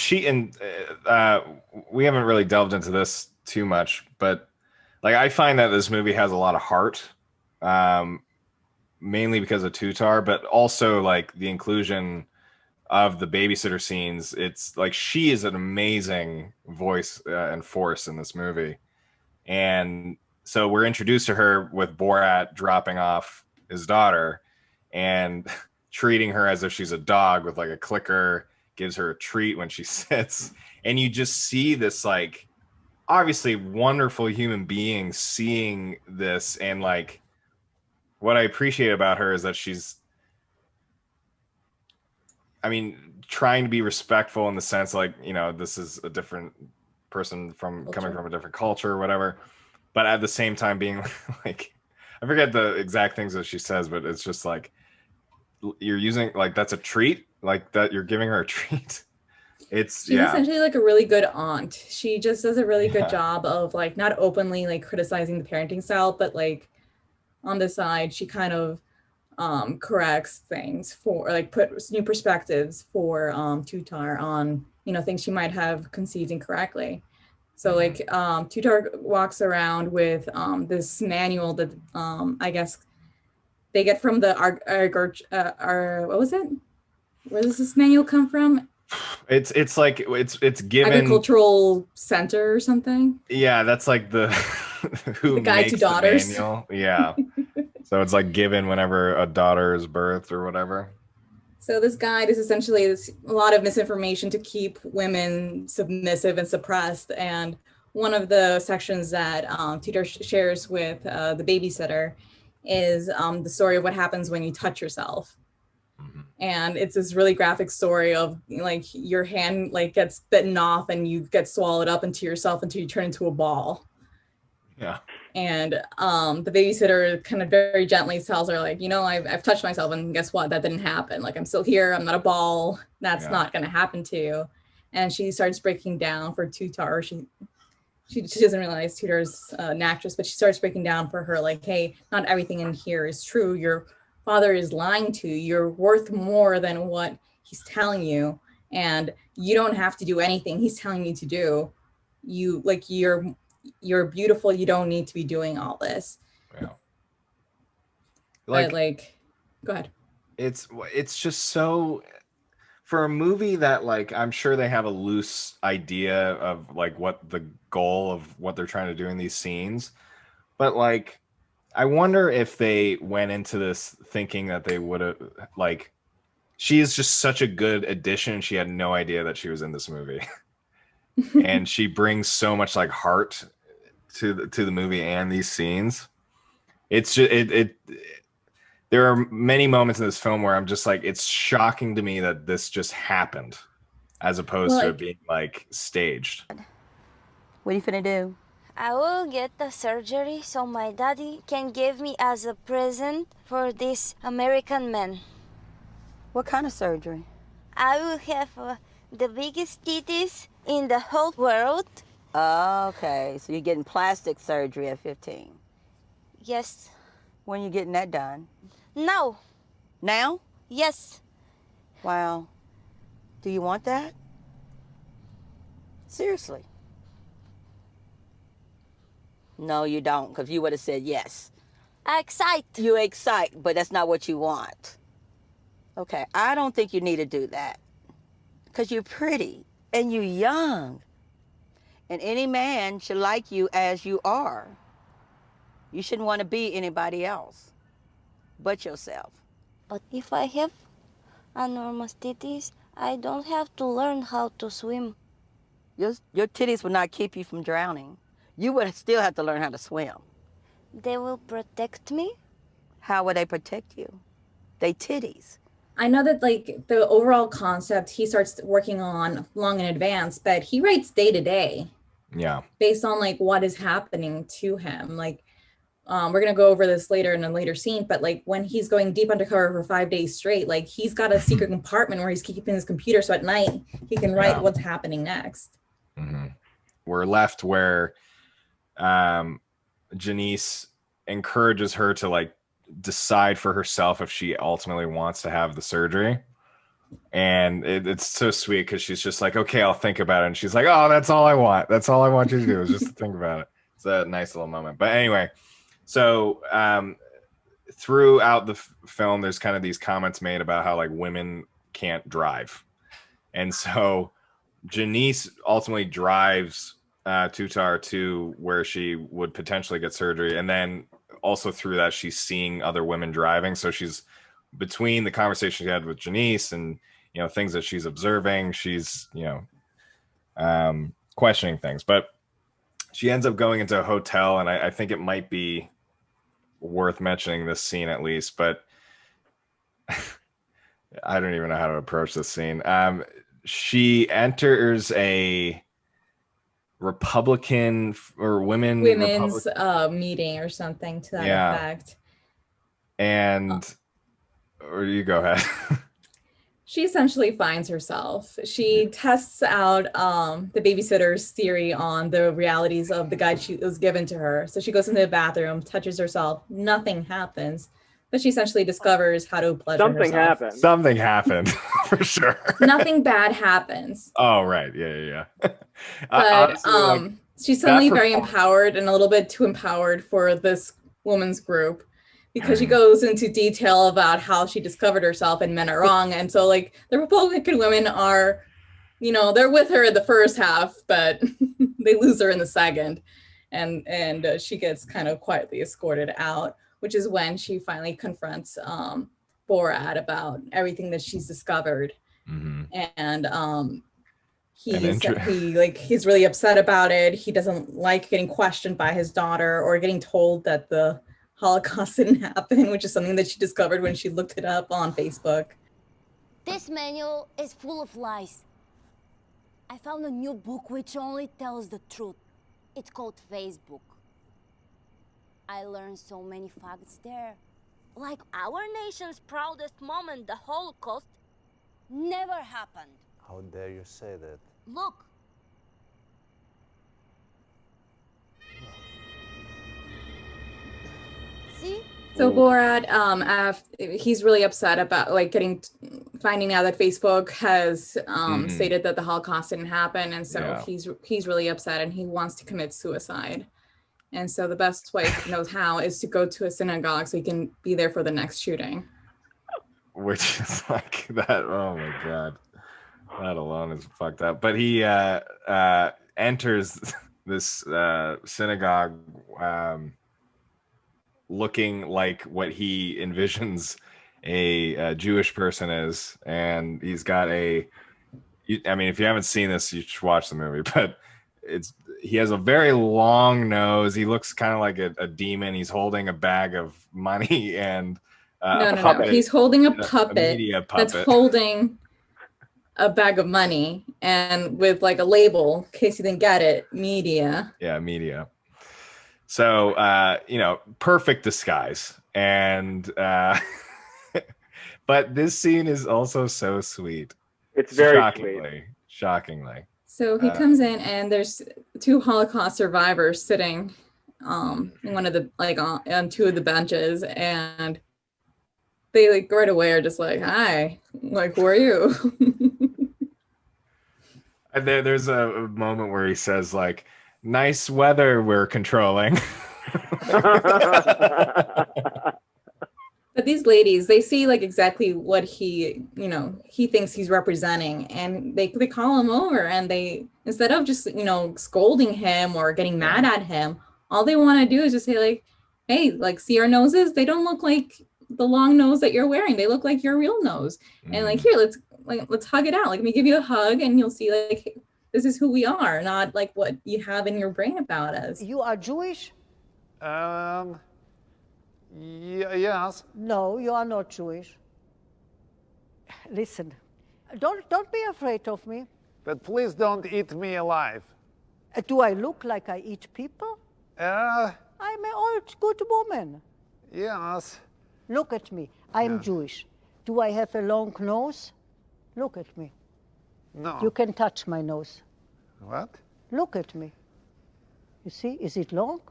we haven't really delved into this too much, but like I find that this movie has a lot of heart, mainly because of Tutar, but also like the inclusion of the babysitter scenes. It's like she is an amazing voice and force in this movie. And so we're introduced to her with Borat dropping off his daughter and treating her as if she's a dog with like a clicker, gives her a treat when she sits. And you just see this like obviously wonderful human being seeing this. And like what I appreciate about her is that she's, I mean, trying to be respectful in the sense like, you know, this is a different person coming from a different culture or whatever, but at the same time being like, I forget the exact things that she says, but it's just like, you're using like, that's a treat, like that you're giving her a treat. She's essentially like a really good aunt. She just does a really good job of like not openly like criticizing the parenting style, but like on the side, she kind of corrects things for like puts new perspectives for Tutar on, you know, things she might have conceived incorrectly. So like Tutar walks around with this manual that I guess they get from the what was it? Where does this manual come from? It's like it's given agricultural center or something. Yeah, that's like the the guide to daughters. Manual. Yeah. So it's like given whenever a daughter is birthed or whatever. So this guide is essentially a lot of misinformation to keep women submissive and suppressed. And one of the sections that Tutar shares with the babysitter is the story of what happens when you touch yourself. And it's this really graphic story of like your hand like gets bitten off and you get swallowed up into yourself until you turn into a ball. Yeah. And the babysitter kind of very gently tells her like, you know, I've touched myself and guess what? That didn't happen. Like I'm still here. I'm not a ball. That's not going to happen to you. And she starts breaking down for Tutar. She doesn't realize Tutar's an actress, but she starts breaking down for her like, hey, not everything in here is true. Your father is lying to you. You're worth more than what he's telling you. And you don't have to do anything he's telling you to do. You like you're beautiful. You don't need to be doing all this. Yeah. But like, go ahead. It's just so, for a movie that like, I'm sure they have a loose idea of like what the goal of what they're trying to do in these scenes. But like, I wonder if they went into this thinking that they would have like, she is just such a good addition. She had no idea that she was in this movie. And she brings so much like heart to the movie and these scenes. It's just there are many moments in this film where I'm just like, it's shocking to me that this just happened as opposed to it being like staged. What are you finna do? I will get the surgery so my daddy can give me as a present for this American man. What kind of surgery? I will have the biggest titties in the whole world. Okay, so you're getting plastic surgery at 15. Yes. When are you getting that done? Now. Now? Yes. Wow. Do you want that? Seriously? No, you don't, because you would have said yes. I excite. You excite, but that's not what you want. Okay, I don't think you need to do that. Because you're pretty and you're young. And any man should like you as you are. You shouldn't want to be anybody else but yourself. But if I have enormous titties, I don't have to learn how to swim. Your titties will not keep you from drowning. You would still have to learn how to swim. They will protect me? How would they protect you? They titties. I know that like the overall concept he starts working on long in advance, but he writes day to day. Yeah. Based on like what is happening to him. Like we're gonna go over this later in a later scene, but like when he's going deep undercover for 5 days straight, like he's got a secret compartment where he's keeping his computer, so at night he can write what's happening next. Mm-hmm. We're left where Janice encourages her to like decide for herself if she ultimately wants to have the surgery. And it's so sweet because she's just like, okay, I'll think about it. And she's like, oh, that's all I want. That's all I want you to do is just to think about it. It's a nice little moment. But anyway, so throughout the film, there's kind of these comments made about how like women can't drive. And so Janice ultimately drives Tutar to where she would potentially get surgery. And then also through that, she's seeing other women driving. So she's between the conversation she had with Janice and, you know, things that she's observing, she's, you know, questioning things. But she ends up going into a hotel, and I think it might be worth mentioning this scene at least, but I don't even know how to approach this scene. She enters a Republican or women's meeting or something to that effect. And or you go ahead. She essentially finds herself. She tests out the babysitter's theory on the realities of the guide she was given to her. So she goes into the bathroom, touches herself, nothing happens. But she essentially discovers how to pleasure herself. Something happened for sure. Nothing bad happens. Oh, right. Yeah. But she's suddenly very empowered and a little bit too empowered for this woman's group, because she goes into detail about how she discovered herself and men are wrong. And so like the Republican women are, you know, they're with her in the first half, but they lose her in the second. And she gets kind of quietly escorted out, which is when she finally confronts Borat about everything that she's discovered. Mm-hmm. And he's really upset about it. He doesn't like getting questioned by his daughter or getting told that the Holocaust didn't happen, which is something that she discovered when she looked it up on Facebook. This manual is full of lies. I found a new book which only tells the truth. It's called Facebook. I learned so many facts there. Like our nation's proudest moment, the Holocaust, never happened. How dare you say that? Look. See? So Borat, he's really upset about like finding out that Facebook has stated that the Holocaust didn't happen, and so he's really upset and he wants to commit suicide. And so the best way he knows how is to go to a synagogue so he can be there for the next shooting. Which is like that. Oh my God. That alone is fucked up. But he enters this synagogue looking like what he envisions a Jewish person is. And he's got I mean, if you haven't seen this, you should watch the movie. But he has a very long nose. He looks kind of like a demon. He's holding a bag of money and no. He's holding a puppet that's holding a bag of money and with like a label, in case you didn't get it, media. Yeah, media. So, perfect disguise. And, but this scene is also so sweet. It's very sweet. Shockingly. So he comes in and there's two Holocaust survivors sitting in one of the, on two of the benches, and they like right away are just like, hi, like, who are you? And there's a moment where he says like, nice weather we're controlling. But these ladies, they see like exactly what he thinks he's representing, and they call him over, and they, instead of just, scolding him or getting mad at him, all they want to do is just say like, hey, like, see our noses? They don't look like the long nose that you're wearing. They look like your real nose. And like, here, let's hug it out. Like, let me give you a hug, and you'll see like this is who we are, not like what you have in your brain about us. You are Jewish? Yes. No, you are not Jewish. Listen, don't be afraid of me. But please don't eat me alive. Do I look like I eat people? I'm an old good woman. Yes. Look at me. I'm Jewish. Do I have a long nose? Look at me. No. You can touch my nose. What? Look at me. You see, is it long?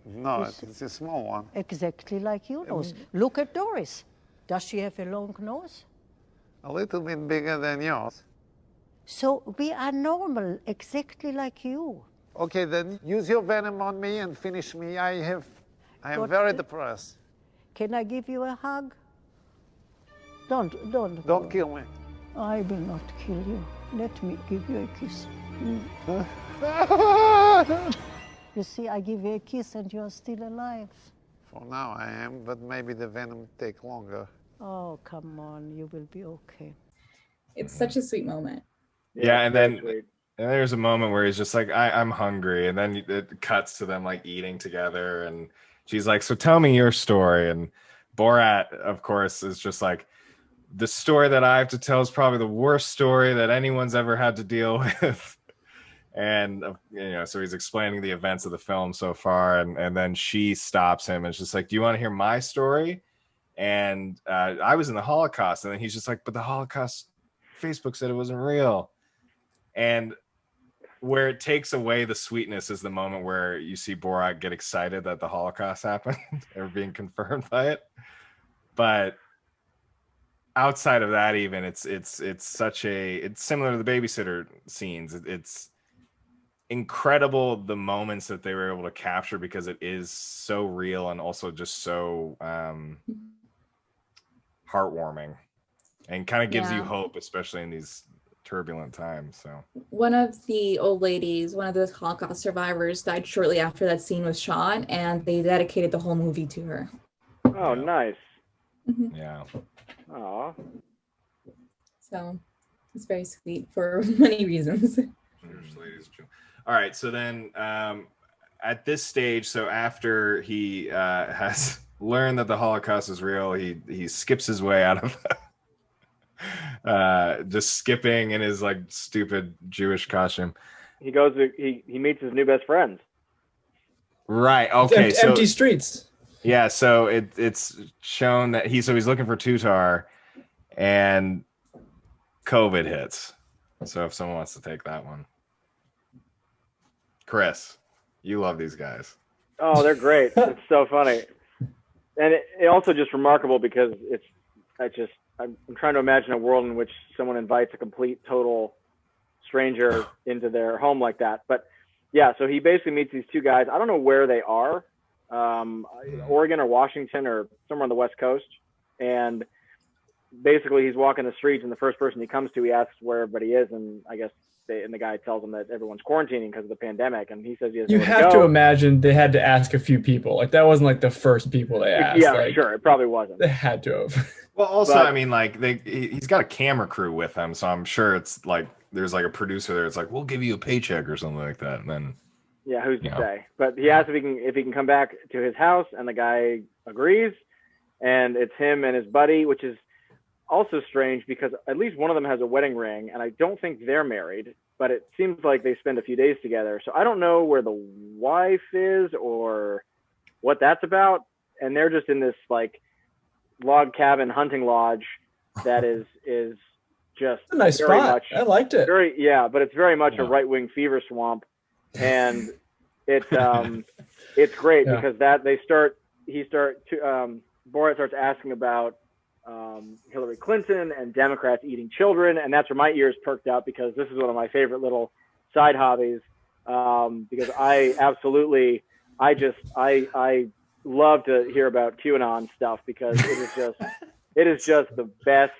No, it's a small one. Exactly like your nose. Look at Doris. Does she have a long nose? A little bit bigger than yours. So we are normal, exactly like you. Okay, then use your venom on me and finish me. I am very depressed. Can I give you a hug? Don't. Don't kill me. I will not kill you. Let me give you a kiss. You see, I give you a kiss and you are still alive. For now I am, but maybe the venom take longer. Oh, come on, you will be okay. It's such a sweet moment. Yeah, and then there's a moment where he's just like, I'm hungry, and then it cuts to them like eating together, and she's like, so tell me your story. And Borat, of course, is just like, the story that I have to tell is probably the worst story that anyone's ever had to deal with. And so he's explaining the events of the film so far, and then she stops him and is just like, do you want to hear my story? And I was in the Holocaust. And then he's just like, but the Holocaust, Facebook said it wasn't real. And where it takes away the sweetness is the moment where you see Borat get excited that the Holocaust happened or being confirmed by it. But outside of that, even it's similar to the babysitter scenes. It's incredible the moments that they were able to capture, because it is so real and also just so heartwarming, and kind of gives you hope, especially in these turbulent times. So one of the old ladies, one of the Holocaust survivors, died shortly after that scene was shot, and they dedicated the whole movie to her. Oh, nice. Yeah. Aw. So it's very sweet for many reasons. All right, so then at this stage, so after he has learned that the Holocaust is real, he skips his way out of just skipping in his like stupid Jewish costume. He goes. He meets his new best friends. Right. Okay. So empty streets. Yeah. So it's shown that he's looking for Tutar, and COVID hits. So if someone wants to take that one, Chris, you love these guys. Oh, they're great. It's so funny, and it also just remarkable because I'm trying to imagine a world in which someone invites a complete, total stranger into their home like that. But yeah, so he basically meets these two guys. I don't know where they are, Oregon or Washington or somewhere on the West Coast. And basically he's walking the streets, and the first person he comes to, he asks where everybody is. And I guess the guy tells him that everyone's quarantining because of the pandemic. And he says he has You nowhere have to to go. imagine they had to ask a few people. Like, that wasn't like the first people they asked. Yeah, like, sure. It probably wasn't. They had to have. Well, also, I mean, like he's got a camera crew with him, so I'm sure it's like there's like a producer there. It's like, we'll give you a paycheck or something like that, and then Yeah, who's to say? But he asks if he can come back to his house, and the guy agrees. And it's him and his buddy, which is also strange because at least one of them has a wedding ring, and I don't think they're married, but it seems like they spend a few days together. So I don't know where the wife is or what that's about. And they're just in this like log cabin hunting lodge that is just a nice very spot. much, I liked it. But it's very much a right-wing fever swamp. And it's great because Borat starts asking about Hillary Clinton and Democrats eating children, and that's where my ears perked up because this is one of my favorite little side hobbies. Because I love to hear about QAnon stuff because it is just the best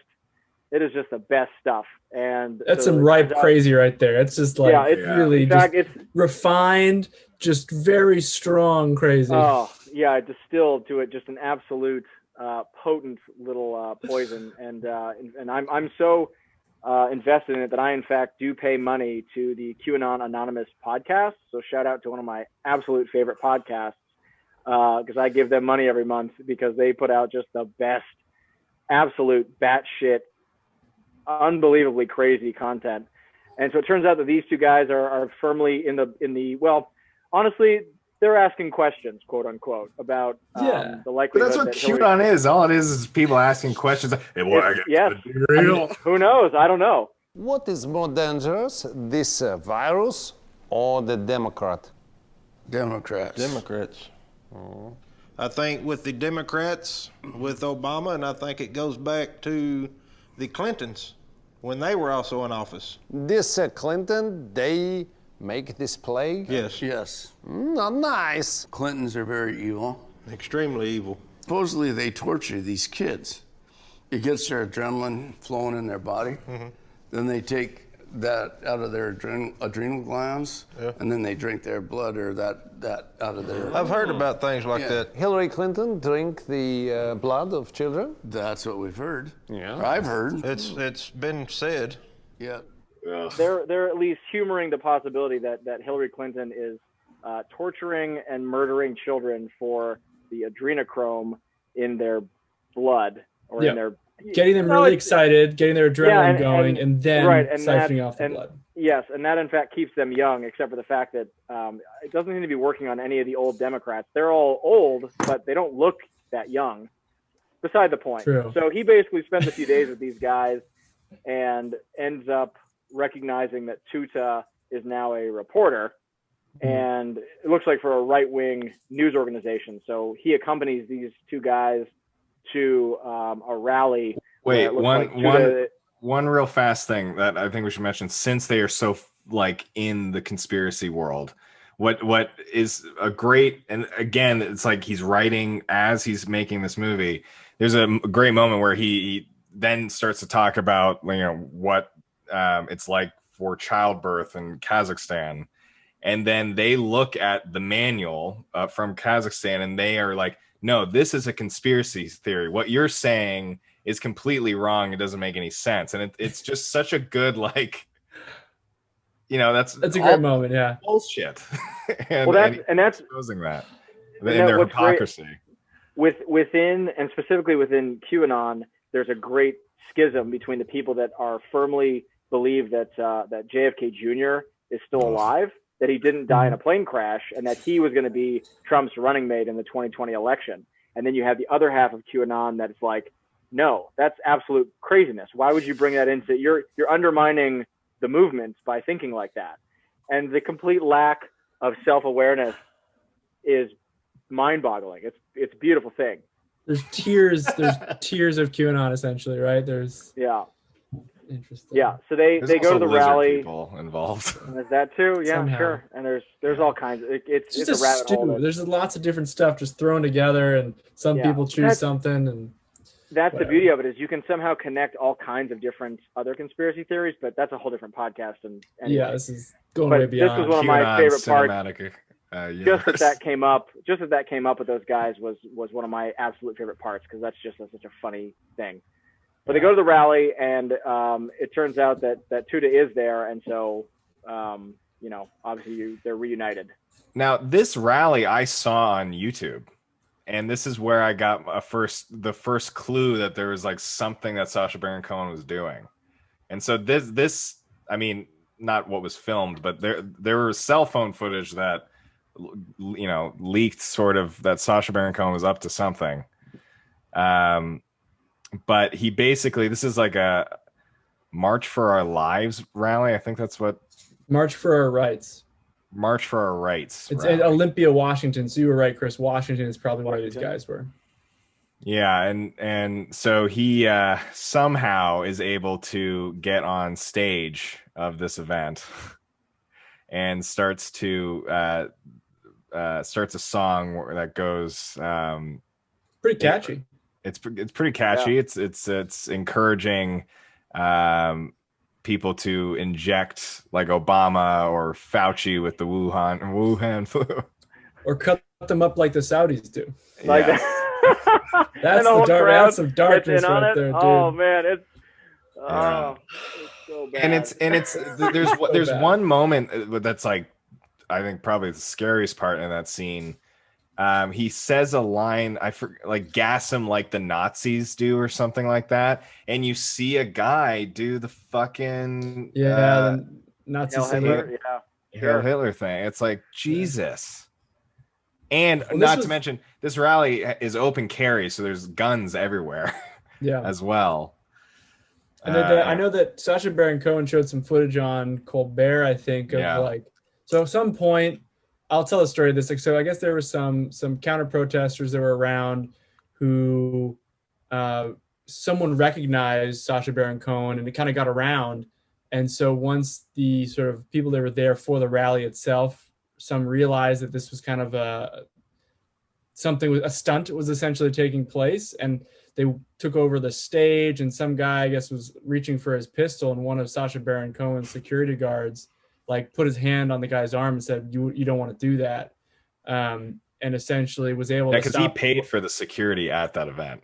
It is just the best stuff. And That's so some it ripe turns out- crazy right there. It's just like really in fact, just refined, just very strong crazy. Oh yeah, distilled to it just an absolute potent little poison, and I'm so invested in it that I in fact do pay money to the QAnon Anonymous podcast. So shout out to one of my absolute favorite podcasts because I give them money every month because they put out just the best, absolute batshit, unbelievably crazy content. And so it turns out that these two guys are firmly in the well, honestly, they're asking questions, quote unquote, about the But likelihood. that's what that Hillary- QAnon is. All it is people asking questions. Hey, boy, I It's- guess yes. it'd be real. I mean, who knows? I don't know. What is more dangerous, this virus or the Democrat? Democrats. Democrats. I think with the Democrats, with Obama, and I think it goes back to the Clintons when they were also in office. This Clinton, they make this plague? Yes. Yes. Not nice. Clintons are very evil. Extremely evil. Supposedly they torture these kids. It gets their adrenaline flowing in their body. Then they take that out of their adrenal glands, and then they drink their blood or that out of their... I've heard about things like that. Hillary Clinton drink the blood of children? That's what we've heard. Yeah. I've heard. It's been said. Yeah. They're at least humoring the possibility that Hillary Clinton is torturing and murdering children for the adrenochrome in their blood or in their getting them really excited, getting their adrenaline going, and then siphoning off the blood. Yes, and that in fact keeps them young, except for the fact that it doesn't seem to be working on any of the old Democrats. They're all old, but they don't look that young. Beside the point. True. So he basically spends a few days with these guys and ends up recognizing that Tuta is now a reporter, and it looks like for a right-wing news organization. So he accompanies these two guys to a rally. Wait, one real fast thing that I think we should mention, since they are so like in the conspiracy world, what is a great, and again, it's like he's writing as he's making this movie. There's a great moment where he then starts to talk about, you know, what it's like for childbirth in Kazakhstan. And then they look at the manual from Kazakhstan and they are like, no, this is a conspiracy theory. What you're saying is completely wrong. It doesn't make any sense. And it's just such a good, like, you know, that's a great moment. Yeah. Bullshit. and that's exposing that in their hypocrisy. Within, and specifically within QAnon, there's a great schism between the people that are firmly believe that that JFK Jr. is still alive, that he didn't die in a plane crash, and that he was going to be Trump's running mate in the 2020 election. And then you have the other half of QAnon that's like, no, that's absolute craziness. Why would you bring that into you're undermining the movement by thinking like that? And the complete lack of self-awareness is mind-boggling. It's a beautiful thing. There's tiers of QAnon essentially, right? There's interesting. Yeah, so they go to the rally. People involved. And there's that too. Yeah, Somehow. sure. And there's all kinds of it's just a rabbit hole. There's lots of different stuff just thrown together, and some people choose something, and that's whatever. the beauty of it, is you can somehow connect all kinds of different other conspiracy theories, but that's a whole different podcast. And anyway. Yeah, this is going way beyond. This was one of my favorite parts. Just that came up with those guys was one of my absolute favorite parts, because that's just such a funny thing. But they go to the rally, and it turns out that Tuta is there, and so you know, obviously they're reunited. Now, this rally I saw on YouTube, and this is where I got the first clue that there was like something that Sacha Baron Cohen was doing. And so this I mean, not what was filmed, but there was cell phone footage that, you know, leaked sort of that Sacha Baron Cohen was up to something. But he basically, this is like a March for Our Lives rally. I think that's what. March for Our Rights. March for Our Rights. It's in Olympia, Washington. So you were right, Chris. Washington is probably where these guys were. Yeah, and so he somehow is able to get on stage of this event and starts a song that goes pretty catchy. It's pretty catchy. Yeah. It's encouraging people to inject like Obama or Fauci with the Wuhan flu, or cut them up like the Saudis do. Like Yes. That's and the whole crowd that's some darkness gets in on right it. there, dude. Oh man, it's Yeah. it's so bad. and it's there's one moment that's like, I think probably the scariest part in that scene. He says a line, like gas him like the Nazis do or something like that, and you see a guy do the fucking the Nazi Hail Hitler, yeah, Hail Hitler thing. It's like, Jesus. And Well, not to mention, this rally is open carry, so there's guns everywhere. Yeah. As well. And I know that Sacha Baron Cohen showed some footage on Colbert, I think, of like, so at some point, I'll tell a story of this. Like, so I guess there were some counter protesters that were around who someone recognized Sacha Baron Cohen, and it kind of got around. And so once the sort of people that were there for the rally itself, some realized that this was kind of a stunt was essentially taking place, and they took over the stage, and some guy, I guess, was reaching for his pistol, and one of Sacha Baron Cohen's security guards like put his hand on the guy's arm and said, you don't want to do that. And essentially was able to stop. Because he paid for the security at that event.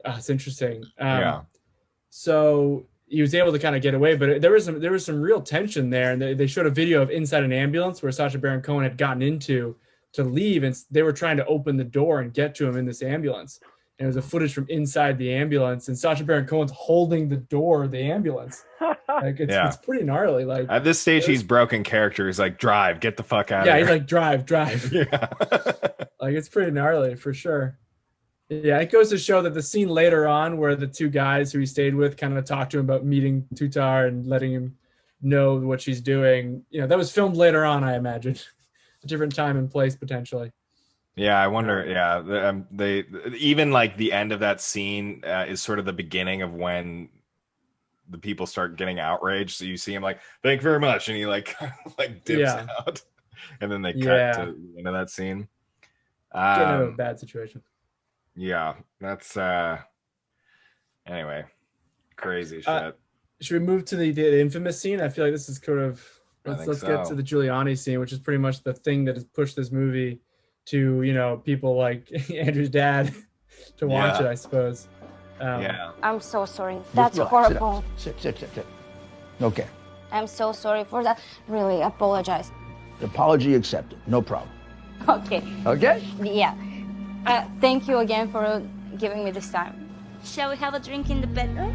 It's interesting. Yeah. So he was able to kind of get away, but there was some real tension there. And they showed a video of inside an ambulance where Sacha Baron Cohen had gotten into to leave, and they were trying to open the door and get to him in this ambulance. And it was a footage from inside the ambulance, and Sacha Baron Cohen's holding the door of the ambulance. Like it's pretty gnarly. Like at this stage, he's broken character. He's like, drive, get the fuck out of here. here. He's like, drive. Yeah. Like it's pretty gnarly for sure. Yeah, it goes to show that the scene later on where the two guys who he stayed with kind of talked to him about meeting Tutar and letting him know what she's doing. You know, that was filmed later on, I imagine. A different time and place potentially. Yeah, I wonder. Yeah, they even like the end of that scene is sort of the beginning of when the people start getting outraged. So you see him like, "Thank you very much," and he like dips out, and then they cut to the end of that scene. Getting into a bad situation. Yeah, that's anyway, crazy shit. Should we move to the infamous scene? I feel like this is kind of let's get to the Giuliani scene, which is pretty much the thing that has pushed this movie to, you know, people like Andrew's dad to watch it, I suppose. I'm so sorry. That's horrible. Sit. Okay. I'm so sorry for that. Really apologize. Apology accepted. No problem. Okay. Okay? Yeah. Thank you again for giving me this time. Shall we have a drink in the bedroom?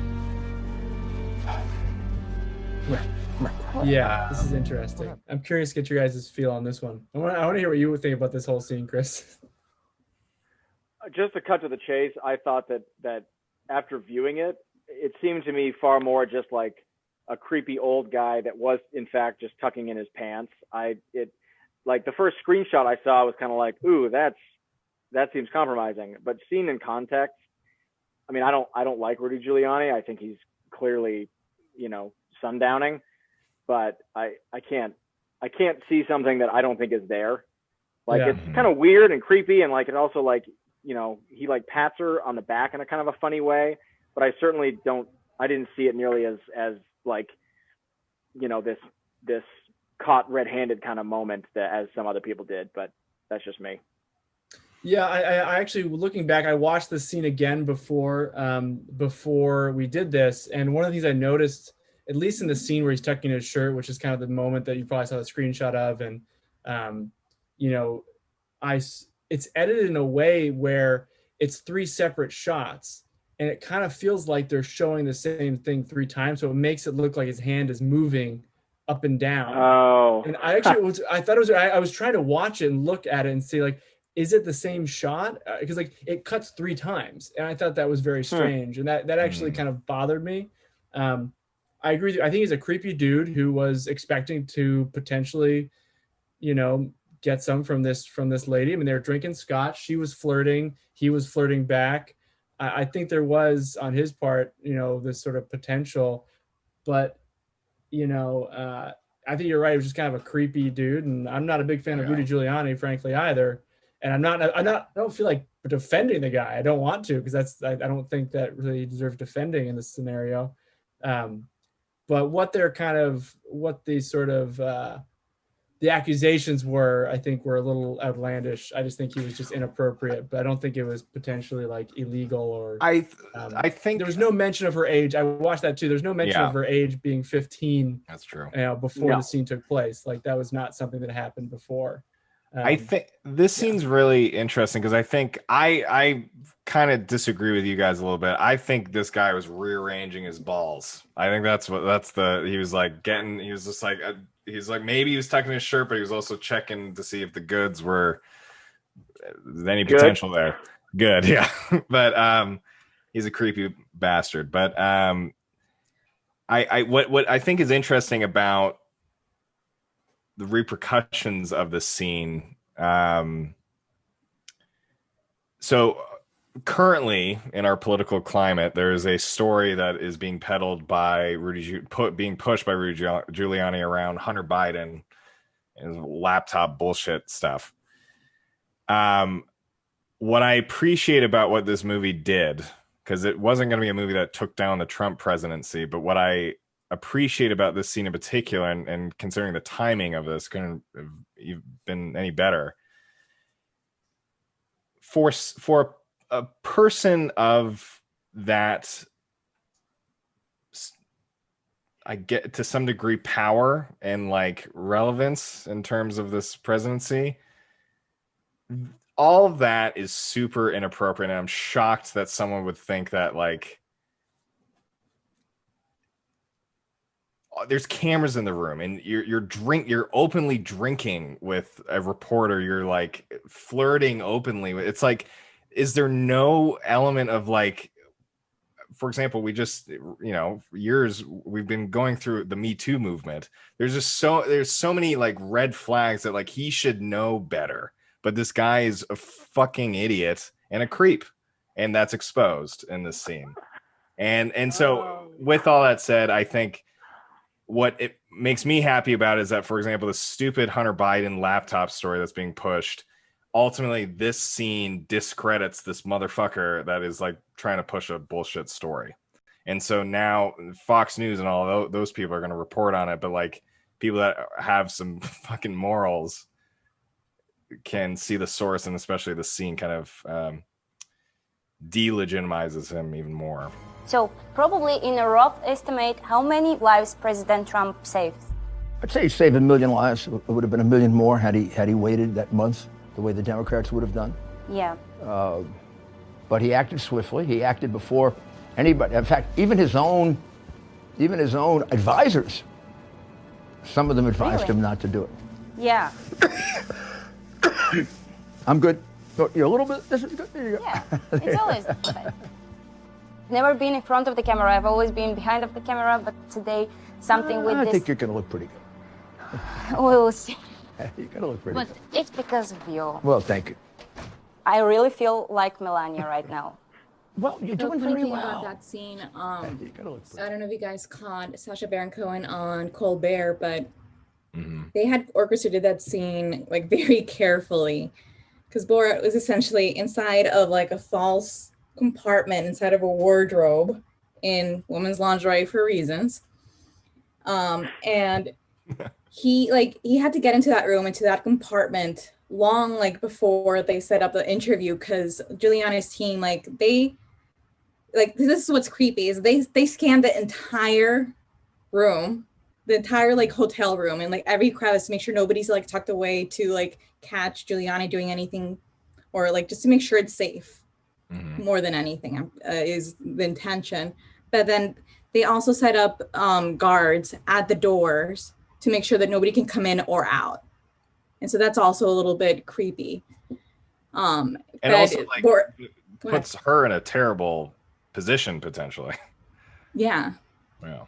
Yeah, this is interesting. I'm curious to get your guys' feel on this one. I want to hear what you would think about this whole scene, Chris. Just to cut to the chase, I thought that after viewing it, it seemed to me far more just like a creepy old guy that was in fact just tucking in his pants. Like the first screenshot I saw was kind of like, ooh, that seems compromising. But seen in context, I mean, I don't like Rudy Giuliani. I think he's clearly, you know, sundowning. But I can't see something that I don't think is there. Like it's kind of weird and creepy, and like it also like, you know, he like pats her on the back in a kind of a funny way. But I certainly didn't see it nearly as like, you know, this caught red-handed kind of moment that as some other people did. But that's just me. Yeah, I actually, looking back, I watched this scene again before we did this, and one of the things I noticed, at least in the scene where he's tucking his shirt, which is kind of the moment that you probably saw the screenshot of, and you know, it's edited in a way where it's 3 separate shots, and it kind of feels like they're showing the same thing 3 times, so it makes it look like his hand is moving up and down. Oh, and I was trying to watch it and look at it and see like, is it the same shot? Because like it cuts 3 times, and I thought that was very strange, and that actually kind of bothered me. I agree with you. I think he's a creepy dude who was expecting to potentially, you know, get some from this lady. I mean, they were drinking scotch. She was flirting. He was flirting back. I think there was on his part, you know, this sort of potential, but you know, I think you're right. It was just kind of a creepy dude, and I'm not a big fan of Rudy Giuliani, frankly, either. And I don't feel like defending the guy. I don't want to, because I don't think that really deserves defending in this scenario. But what the accusations were, I think, were a little outlandish. I just think he was just inappropriate, but I don't think it was potentially like illegal or. I think there was no mention of her age. I watched that too. There's no mention of her age being 15. That's true. Before the scene took place, like that was not something that happened before. I think this scene's really interesting because I think I kind of disagree with you guys a little bit. I think this guy was rearranging his balls. I think he was like maybe he was tucking his shirt, but he was also checking to see if the goods were any potential there. Good, yeah. But he's a creepy bastard. But what I think is interesting about the repercussions of the scene. So currently in our political climate, there is a story that is being peddled by being pushed by Rudy Giuliani around Hunter Biden and laptop bullshit stuff. What I appreciate about what this movie did, because it wasn't going to be a movie that took down the Trump presidency, but what I appreciate about this scene in particular, and considering the timing of this couldn't have been any better, for a person of that, I get to some degree power and like relevance in terms of this presidency, all of that is super inappropriate, and I'm shocked that someone would think that like there's cameras in the room and you're openly drinking with a reporter, you're like flirting openly. It's like, is there no element of like, for example, we just, years we've been going through the Me Too movement. There's so many like red flags that like he should know better, but this guy is a fucking idiot and a creep, and that's exposed in this scene. And so with all that said, I think what it makes me happy about is that, for example, the stupid Hunter Biden laptop story that's being pushed, ultimately this scene discredits this motherfucker that is like trying to push a bullshit story. And so now Fox News and all those people are going to report on it, but like people that have some fucking morals can see the source, and especially the scene kind of delegitimizes him even more. So probably in a rough estimate, how many lives President Trump saved? I'd say he saved 1 million lives. It would have been 1 million more had he waited that month, the way the Democrats would have done. Yeah. But he acted swiftly. He acted before anybody. In fact, even his own advisors, some of them advised him not to do it. Yeah. I'm good. You're a little bit. This is good. There you go. Yeah. It's always good. Never been in front of the camera. I've always been behind of the camera, but today something with this. I think you're gonna look pretty good. We'll see. You're gonna look pretty good. But it's because of you. Well, thank you. I really feel like Melania right now. Well, you're doing funny very thing well. about that scene, You gotta look I don't know if you guys caught Sacha Baron Cohen on Colbert, but they had orchestrated that scene like very carefully, because Borat was essentially inside of like a false compartment inside of a wardrobe in women's lingerie for reasons, and he had to get into that room, into that compartment long before they set up the interview, because Giuliani's team this is what's creepy is they scanned the entire room, the entire hotel room, and every crevice to make sure nobody's tucked away to catch Giuliani doing anything, or just to make sure it's safe. More than anything is the intention. But then they also set up guards at the doors to make sure that nobody can come in or out. And so that's also a little bit creepy. And also puts her in a terrible position potentially. Yeah. Yeah.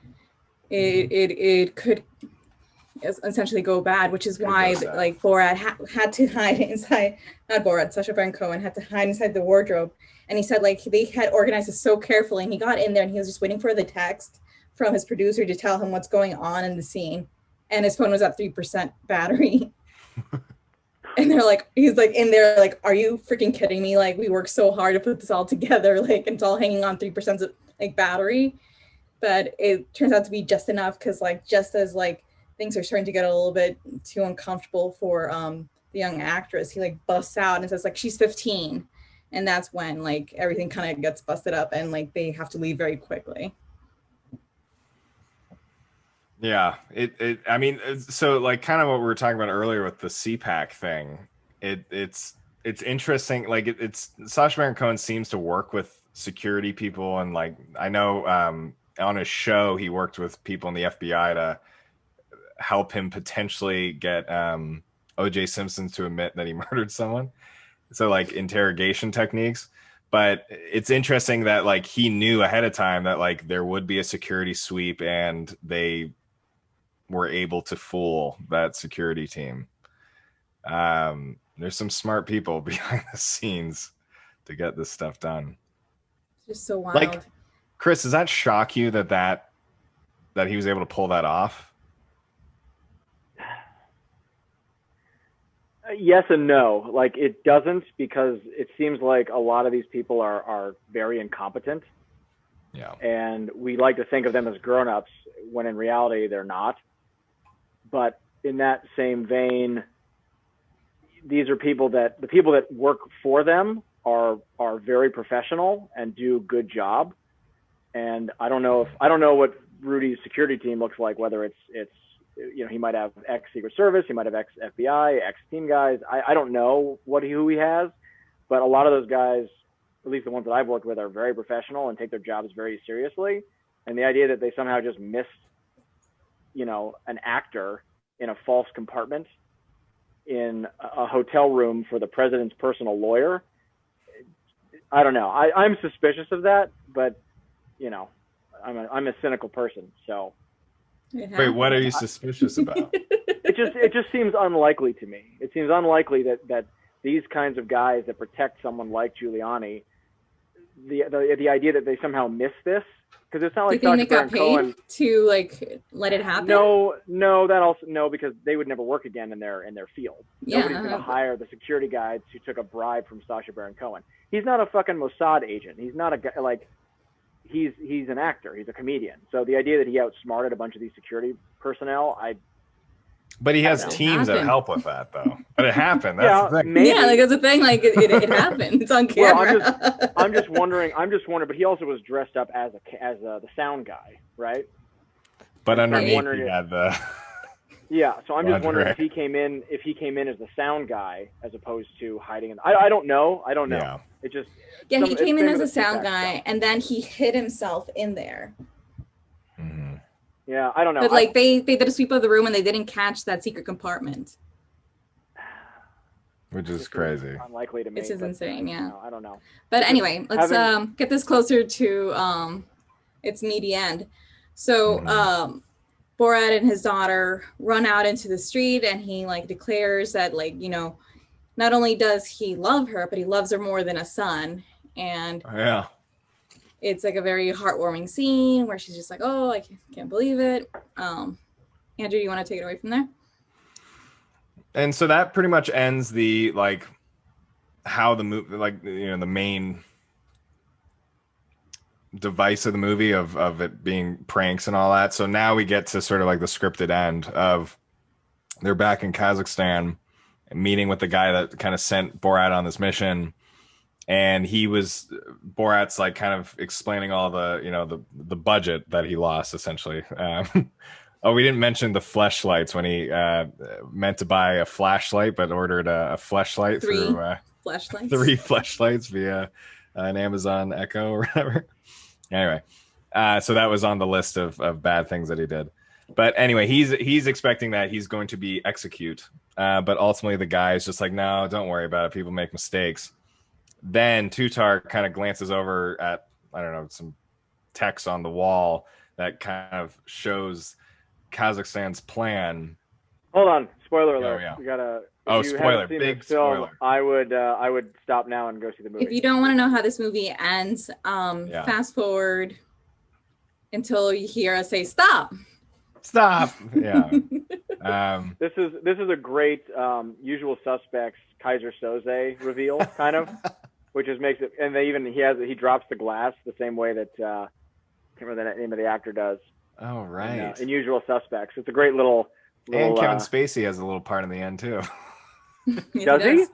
It could essentially go bad, which is why Borat had to hide inside, not Borat, Sacha Baron Cohen had to hide inside the wardrobe. And he said they had organized it so carefully, and he got in there and he was just waiting for the text from his producer to tell him what's going on in the scene. And his phone was at 3% battery. And they're like, he's like in there, like, are you freaking kidding me? Like, we worked so hard to put this all together, like, and it's all hanging on 3% of like battery. But it turns out to be just enough because, like, just as like things are starting to get a little bit too uncomfortable for the young actress, he like busts out and says like she's 15, and that's when like everything kind of gets busted up and like they have to leave very quickly. Yeah, I mean, so like kind of what we were talking about earlier with the CPAC thing. It's interesting. Like it's Sacha Baron Cohen seems to work with security people, and like I know on his show he worked with people in the FBI to help him potentially get O.J. Simpson to admit that he murdered someone. So like interrogation techniques. But it's interesting that like he knew ahead of time that like there would be a security sweep, and they were able to fool that security team. There's some smart people behind the scenes to get this stuff done. It's just so wild. Like, Chris, does that shock you that he was able to pull that off? Yes and no. Like, it doesn't, because it seems like a lot of these people are very incompetent. Yeah. And we like to think of them as grown-ups when in reality they're not. But in that same vein, these are people that the people that work for them are very professional and do a good job. And I don't know what Rudy's security team looks like, whether it's you know, he might have ex Secret Service, he might have ex FBI, ex team guys. I don't know who he has, but a lot of those guys, at least the ones that I've worked with, are very professional and take their jobs very seriously. And the idea that they somehow just missed, you know, an actor in a false compartment in a hotel room for the president's personal lawyer, I don't know. I'm suspicious of that, but you know, I'm a cynical person, so. Wait, what are you suspicious about? It just seems unlikely to me. It seems unlikely that these kinds of guys that protect someone like Giuliani, the idea that they somehow miss this, because it's not like Do you think Sacha they Baron got Cohen. paid to like let it happen? No, because they would never work again in their field. Yeah. Nobody's going to hire the security guys who took a bribe from Sacha Baron Cohen. He's not a fucking Mossad agent. He's not a guy like. He's an actor. He's a comedian. So the idea that he outsmarted a bunch of these security personnel, But he has teams that help with that, though. But it happened. That's the thing. maybe. Yeah, like that's the thing. Like it happened. It's on camera. Well, I'm just wondering. But he also was dressed up as the sound guy, right? But And so I'm underneath, wondering he if- had the. Yeah, so I'm just wondering Lingerie. if he came in as the sound guy as opposed to hiding in. I don't know. Yeah. It just. Yeah, he it's came in same as a with the sound CPAC guy, stuff. and then he hid himself in there. Yeah, I don't know. But like they did a sweep of the room and they didn't catch that secret compartment. Which is crazy. Unlikely to me. This is but, insane. Yeah. I don't know. But anyway, let's Having- get this closer to its meaty end. So Borat and his daughter run out into the street, and he like declares that, like, you know, not only does he love her, but he loves her more than a son. And Yeah. it's like a very heartwarming scene where she's just like, "Oh, I can't believe it." Andrew, you want to take it away from there? And so that pretty much ends the like how the movie, like, you know, the main device of the movie of it being pranks and all that. So now we get to sort of like the scripted end of they're back in Kazakhstan meeting with the guy that kind of sent Borat on this mission. And Borat's like kind of explaining all the, you know, the budget that he lost essentially. Oh, we didn't mention the fleshlights when he meant to buy a flashlight, but ordered a fleshlight through flashlights. 3 fleshlights via an Amazon Echo or whatever. Anyway, so that was on the list of bad things that he did. But anyway, he's expecting that he's going to be execute. But ultimately the guy is just like, no, don't worry about it. People make mistakes. Then Tutar kind of glances over at, I don't know, some text on the wall that kind of shows Kazakhstan's plan. Hold on, spoiler alert. yeah. We gotta. Oh, if you spoiler, haven't seen big this film, spoiler. I would stop now and go see the movie. If you don't want to know how this movie ends, fast forward until you hear us say stop. Stop. Yeah. This is a great Usual Suspects Kaiser Soze reveal, kind of, which just makes it. And he drops the glass the same way that I can't remember the name of the actor does. Oh right. In Usual Suspects, it's a great little. And Kevin Spacey has a little part in the end too. Does he?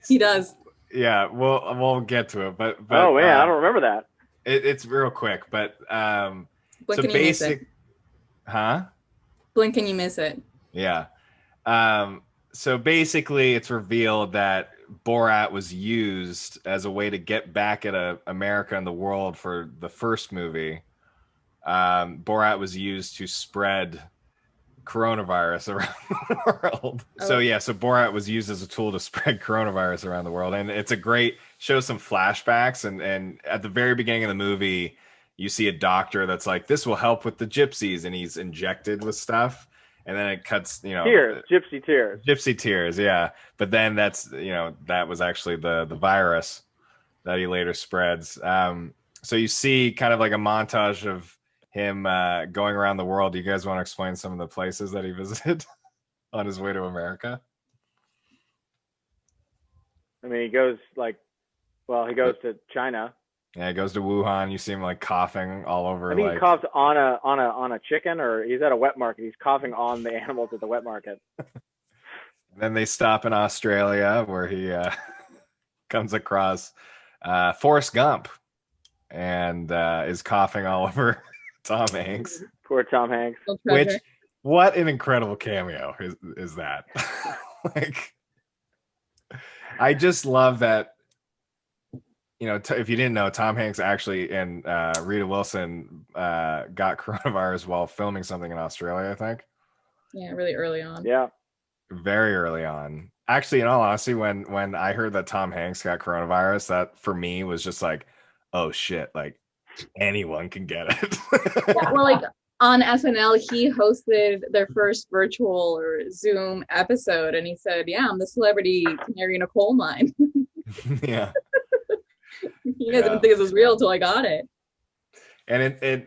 He does. Yeah, we'll get to it, but oh man, I don't remember that. It's real quick, but Blink so and you miss it. huh? Blink and you miss it. Yeah. So basically, it's revealed that Borat was used as a way to get back at America and the world for the first movie. Borat was used to spread coronavirus around the world. So Borat was used as a tool to spread coronavirus around the world, and it's a great shows some flashbacks, and at the very beginning of the movie you see a doctor that's like, this will help with the gypsies, and he's injected with stuff, and then it cuts, gypsy tears, yeah. But then that's, that was actually the virus that he later spreads. So you see kind of like a montage of him going around the world. Do you guys want to explain some of the places that he visited on his way to America? I mean, he goes to China. Yeah, he goes to Wuhan. You see him like coughing all over. I think he coughed on a chicken, or he's at a wet market. He's coughing on the animals at the wet market. Then they stop in Australia, where he comes across Forrest Gump, and is coughing all over Tom Hanks. Poor Tom Hanks. What an incredible cameo is that? Like, I just love that. If you didn't know, Tom Hanks actually and Rita Wilson got coronavirus while filming something in Australia, I think. Yeah, really early on. Yeah. Very early on. Actually, in all honesty, when I heard that Tom Hanks got coronavirus, that for me was just like, oh shit, like anyone can get it. Yeah, well, like on SNL, he hosted their first virtual or Zoom episode, and he said, yeah, I'm the celebrity canary in a coal mine. Yeah. You guys didn't think this was real until I got it. And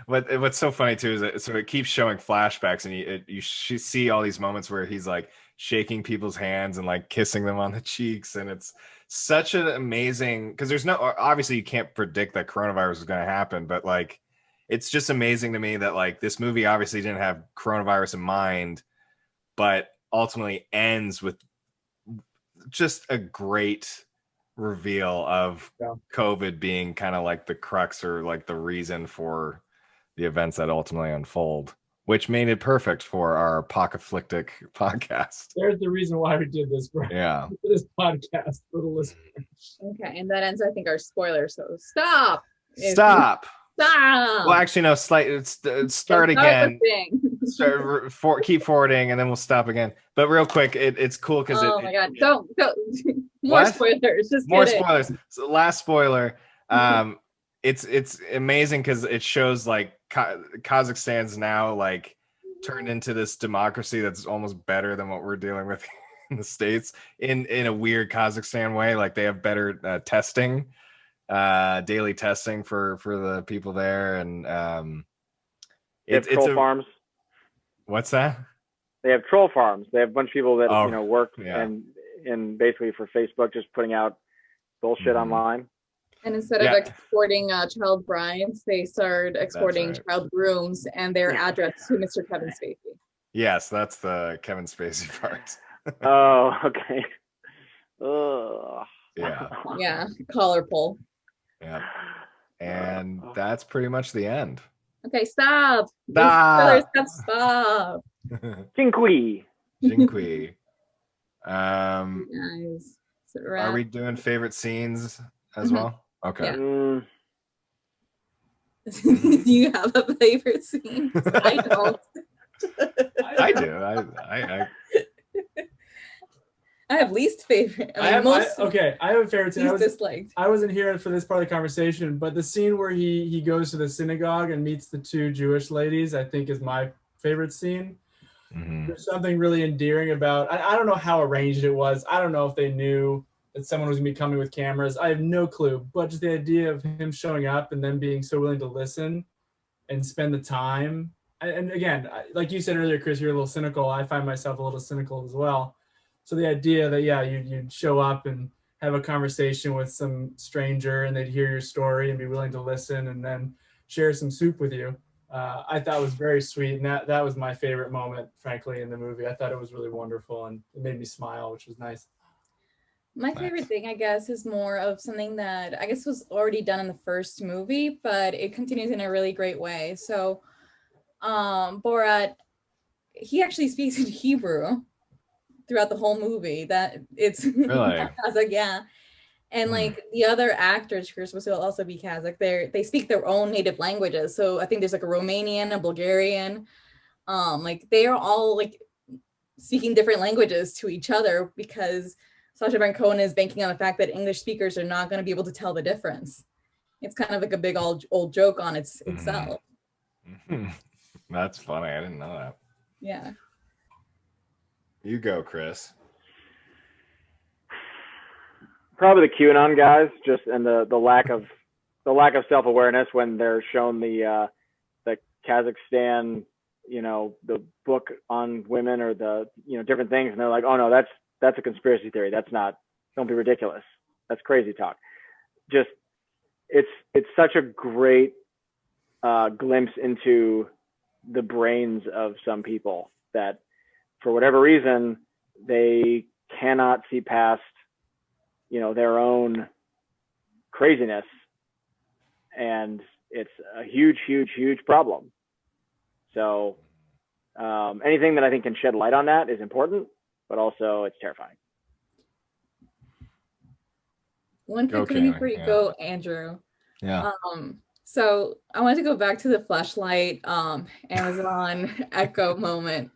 what's so funny too is that it keeps showing flashbacks, and you see all these moments where he's like shaking people's hands and like kissing them on the cheeks, and it's such an amazing, because obviously you can't predict that coronavirus is going to happen, but like it's just amazing to me that like this movie obviously didn't have coronavirus in mind, but ultimately ends with just a great reveal of COVID being kind of like the crux or like the reason for the events that ultimately unfold, which made it perfect for our ApocaFlicktic podcast. There's the reason why we did this, for this podcast for the listeners. Okay, and that ends, I think, our spoiler. So stop. Well, actually, no. Start again. Keep forwarding, and then we'll stop again. But real quick, it's cool because my god! Don't more spoilers. Just more spoilers. So last spoiler. It's amazing because it shows like Kazakhstan's now like turned into this democracy that's almost better than what we're dealing with in the States in a weird Kazakhstan way. Like they have better testing. Daily testing for the people there, and it's troll farms. What's that? They have troll farms. They have a bunch of people that work and basically for Facebook, just putting out bullshit online. And instead of exporting child brides, they started exporting child grooms and their address to Mr. Kevin Spacey. Yes, that's the Kevin Spacey part. Oh, okay. Ugh. Yeah, collar pull. Yeah, and that's pretty much the end. Okay, stop. Stop. Jinqui. Nice. Are we doing favorite scenes as well? Okay. Yeah. Do you have a favorite scene? I don't. I do. I have least favorite. I have a favorite scene. Disliked. I wasn't here for this part of the conversation, but the scene where he goes to the synagogue and meets the two Jewish ladies, I think is my favorite scene. Mm-hmm. There's something really endearing about. I don't know how arranged it was. I don't know if they knew that someone was gonna be coming with cameras. I have no clue. But just the idea of him showing up and then being so willing to listen and spend the time and again, like you said earlier, Chris, you're a little cynical. I find myself a little cynical as well. So the idea that, yeah, you'd show up and have a conversation with some stranger and they'd hear your story and be willing to listen and then share some soup with you, I thought was very sweet. And that was my favorite moment, frankly, in the movie. I thought it was really wonderful and it made me smile, which was nice. My favorite thing, I guess, is more of something that I guess was already done in the first movie, but it continues in a really great way. So Borat, he actually speaks in Hebrew throughout the whole movie. That it's really Kazakh, yeah. And like the other actors who are supposed to also be Kazakh, they speak their own native languages. So I think there's like a Romanian, a Bulgarian, like they are all like speaking different languages to each other because Sacha Baron Cohen is banking on the fact that English speakers are not going to be able to tell the difference. It's kind of like a big old joke on itself. That's funny. I didn't know that. Yeah. You go, Chris. Probably the QAnon guys, just and the lack of self-awareness when they're shown the Kazakhstan, the book on women or the different things, and they're like, oh no, that's a conspiracy theory. That's not. Don't be ridiculous. That's crazy talk. Just it's such a great glimpse into the brains of some people that, for whatever reason, they cannot see past their own craziness, and it's a huge problem. So anything that I think can shed light on that is important, but also it's terrifying. One quick thing before you go, Andrew. Yeah. So I wanted to go back to the flashlight Amazon Echo moment.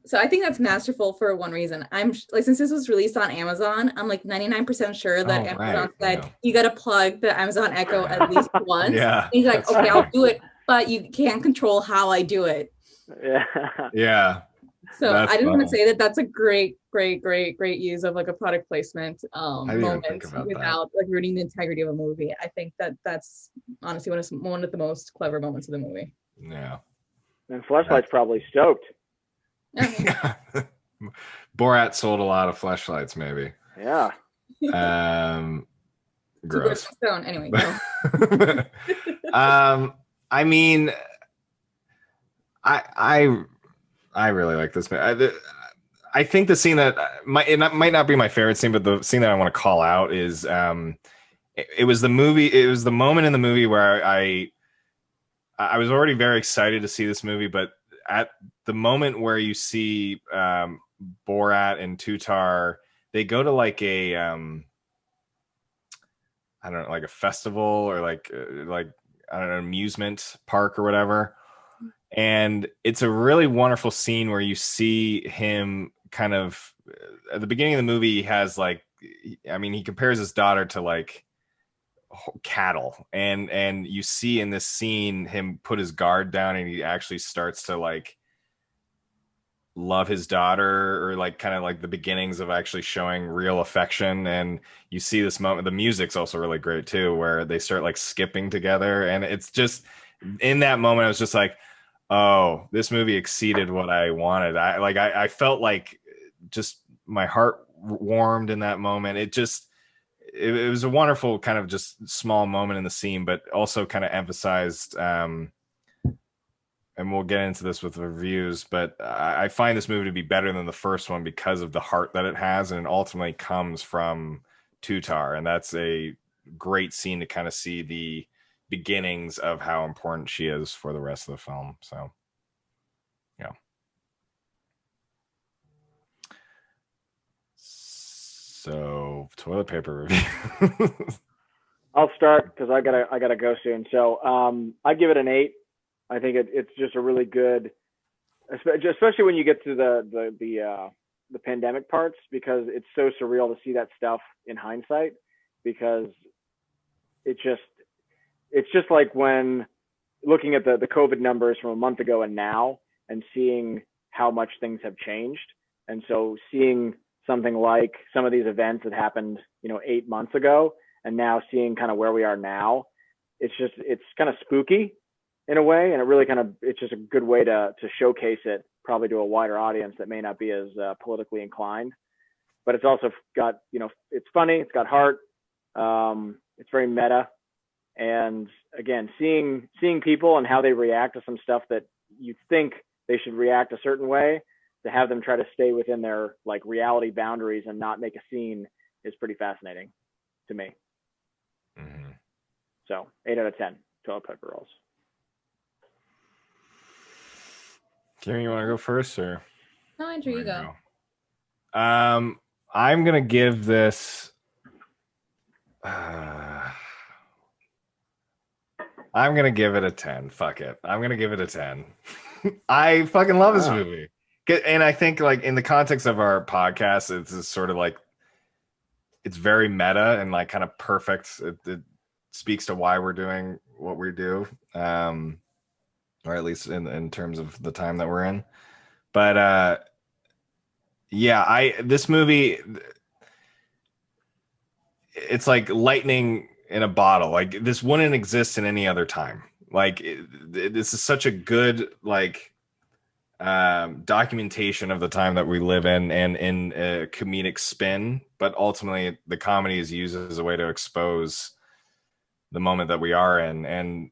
So I think that's masterful for one reason. I'm like, since this was released on Amazon, I'm like 99% sure that Amazon said you got to plug the Amazon Echo at least once. Yeah. And he's like, okay, I'll do it, but you can't control how I do it. Yeah. Yeah. So I just want to say that that's a great use of like a product placement moment without like ruining the integrity of a movie. I think that's honestly one of the most clever moments of the movie. Yeah. And Fleshlight's probably stoked. Borat sold a lot of fleshlights, maybe. Yeah. Gross. Stone. Anyway. I mean, I really like this. I think the scene that might not be my favorite scene, but the scene that I want to call out is it was the moment in the movie where I was already very excited to see this movie, but at the moment where you see Borat and Tutar, they go to like a I don't know, like a festival or like I don't know, amusement park or whatever. And it's a really wonderful scene where you see him kind of at the beginning of the movie. He has like, I mean, he compares his daughter to like cattle, and you see in this scene him put his guard down and he actually starts to like love his daughter, or like kind of like the beginnings of actually showing real affection. And you see this moment, the music's also really great too, where they start like skipping together, and it's just in that moment I was just like, oh, this movie exceeded what I wanted. I felt like just my heart warmed in that moment. It was a wonderful kind of just small moment in the scene, but also kind of emphasized, and we'll get into this with reviews, but I find this movie to be better than the first one because of the heart that it has, and it ultimately comes from Tutar. And that's a great scene to kind of see the beginnings of how important she is for the rest of the film. So yeah. So toilet paper review. I'll start because I gotta go soon. So I give it an 8. I think it's just a really good, especially when you get to the pandemic parts, because it's so surreal to see that stuff in hindsight, because it's just like when looking at the COVID numbers from a month ago and now, and seeing how much things have changed. And so seeing something like some of these events that happened, 8 months ago, and now seeing kind of where we are now, it's kind of spooky in a way, and it really it's just a good way to showcase it probably to a wider audience that may not be as politically inclined. But it's also got, it's funny, it's got heart, it's very meta, and again, seeing people and how they react to some stuff that you think they should react a certain way, to have them try to stay within their like reality boundaries and not make a scene is pretty fascinating to me. Mm-hmm. So 8 out of 10 toilet paper rolls. Kimmy, you want to go first, or? No, Andrew, you go. I'm gonna give this. I'm gonna give it a 10. Fuck it. I'm gonna give it a 10. I fucking love this movie, and I think like in the context of our podcast, it's sort of like it's very meta and like kind of perfect. It speaks to why we're doing what we do, or at least in terms of the time that we're in. But this movie, it's like lightning in a bottle. Like this wouldn't exist in any other time. Like this is such a good like documentation of the time that we live in, and in a comedic spin. But ultimately, the comedy is used as a way to expose the moment that we are in. And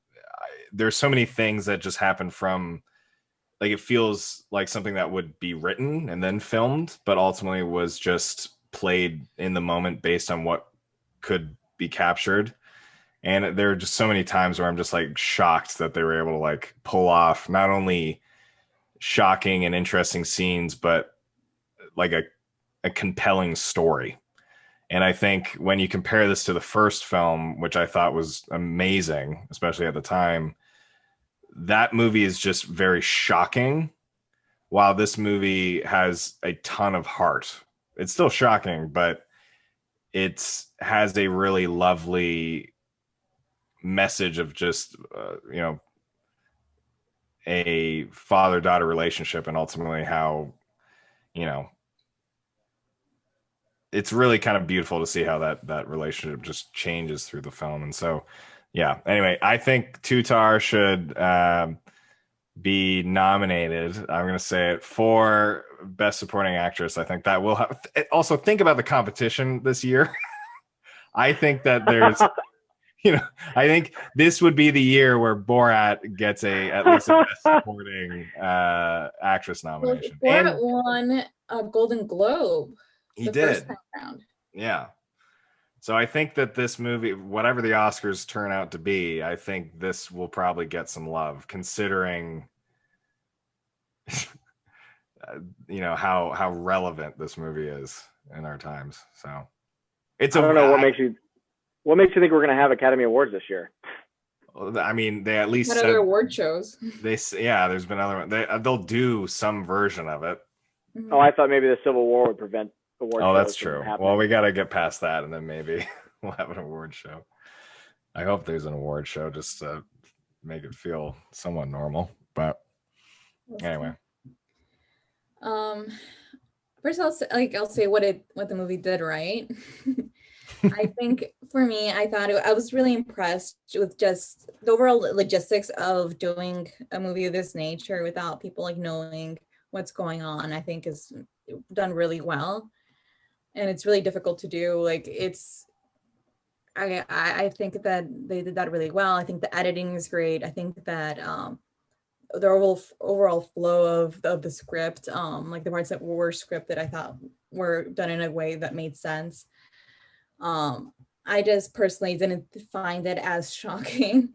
there's so many things that just happen from, like, it feels like something that would be written and then filmed, but ultimately was just played in the moment based on what could be captured. And there are just so many times where I'm just like shocked that they were able to like pull off not only shocking and interesting scenes, but like a compelling story. And I think when you compare this to the first film, which I thought was amazing, especially at the time, that movie is just very shocking, while this movie has a ton of heart. It's still shocking, but it has a really lovely message of just, a father-daughter relationship, and ultimately how, it's really kind of beautiful to see how that relationship just changes through the film. And so, yeah, anyway, I think Tutar should be nominated. I'm going to say it for Best Supporting Actress. I think that will have. Also, think about the competition this year. I think that there's, I think this would be the year where Borat gets at least a Best Supporting Actress nomination. Borat won a Golden Globe. He did. First time around. Yeah. So I think that this movie, whatever the Oscars turn out to be, I think this will probably get some love, considering how relevant this movie is in our times. So I don't know what makes you think we're going to have Academy Awards this year. I mean, they at least said other award shows. There's been other ones. They'll do some version of it. Mm-hmm. Oh, I thought maybe the Civil War would prevent award shows. Oh, that's true. Well, we got to get past that, and then maybe we'll have an award show. I hope there's an award show just to make it feel somewhat normal. But anyway. First, I'll say what the movie did right. I think for me, I was really impressed with just the overall logistics of doing a movie of this nature without people like knowing what's going on. I think is done really well, and it's really difficult to do. Like I think that they did that really well. I think the editing is great. I think that the overall flow of the script, like the parts that were scripted, I thought were done in a way that made sense. I just personally didn't find it as shocking.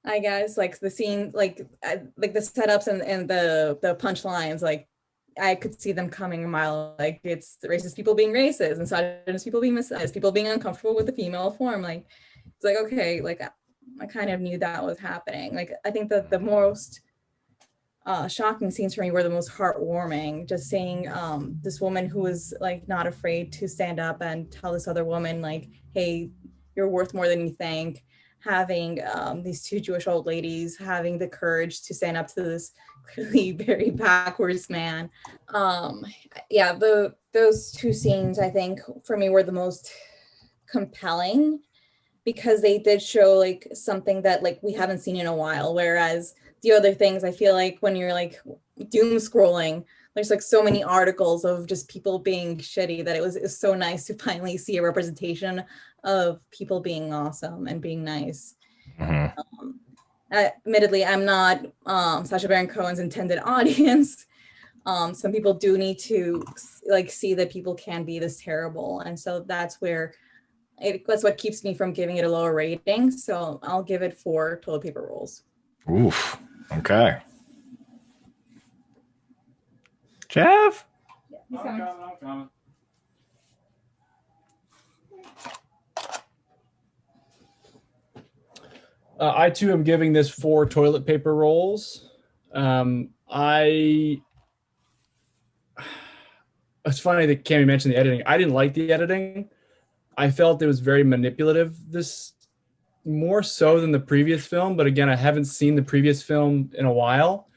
I guess like the scene, like the setups and the punchlines, like I could see them coming a mile. Like it's racist people being racist, and misogynist people being misogynist, people being uncomfortable with the female form. Like it's like, okay, like I kind of knew that was happening. Like I think that the most shocking scenes for me were the most heartwarming. Just seeing this woman who was like not afraid to stand up and tell this other woman like, hey, you're worth more than you think. Having these two Jewish old ladies having the courage to stand up to this clearly very backwards man. Those two scenes I think for me were the most compelling. because they did show like something that like we haven't seen in a while. Whereas the other things, I feel like when you're like doom scrolling, there's like so many articles of just people being shitty that it was so nice to finally see a representation of people being awesome and being nice. Admittedly, I'm not Sacha Baron Cohen's intended audience. Some people do need to like see that people can be this terrible, and so that's what keeps me from giving it a lower rating. So I'll give it 4 toilet paper rolls. Oof. Okay. Jeff? I'm coming. I too am giving this 4 toilet paper rolls. It's funny that Cammie mentioned the editing. I didn't like the editing. I felt it was very manipulative. This more so than the previous film, but again, I haven't seen the previous film in a while.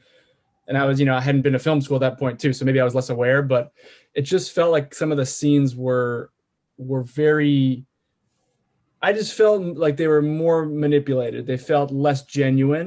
And I was, I hadn't been to film school at that point too, so maybe I was less aware, but it just felt like some of the scenes were very, I just felt like they were more manipulated. They felt less genuine.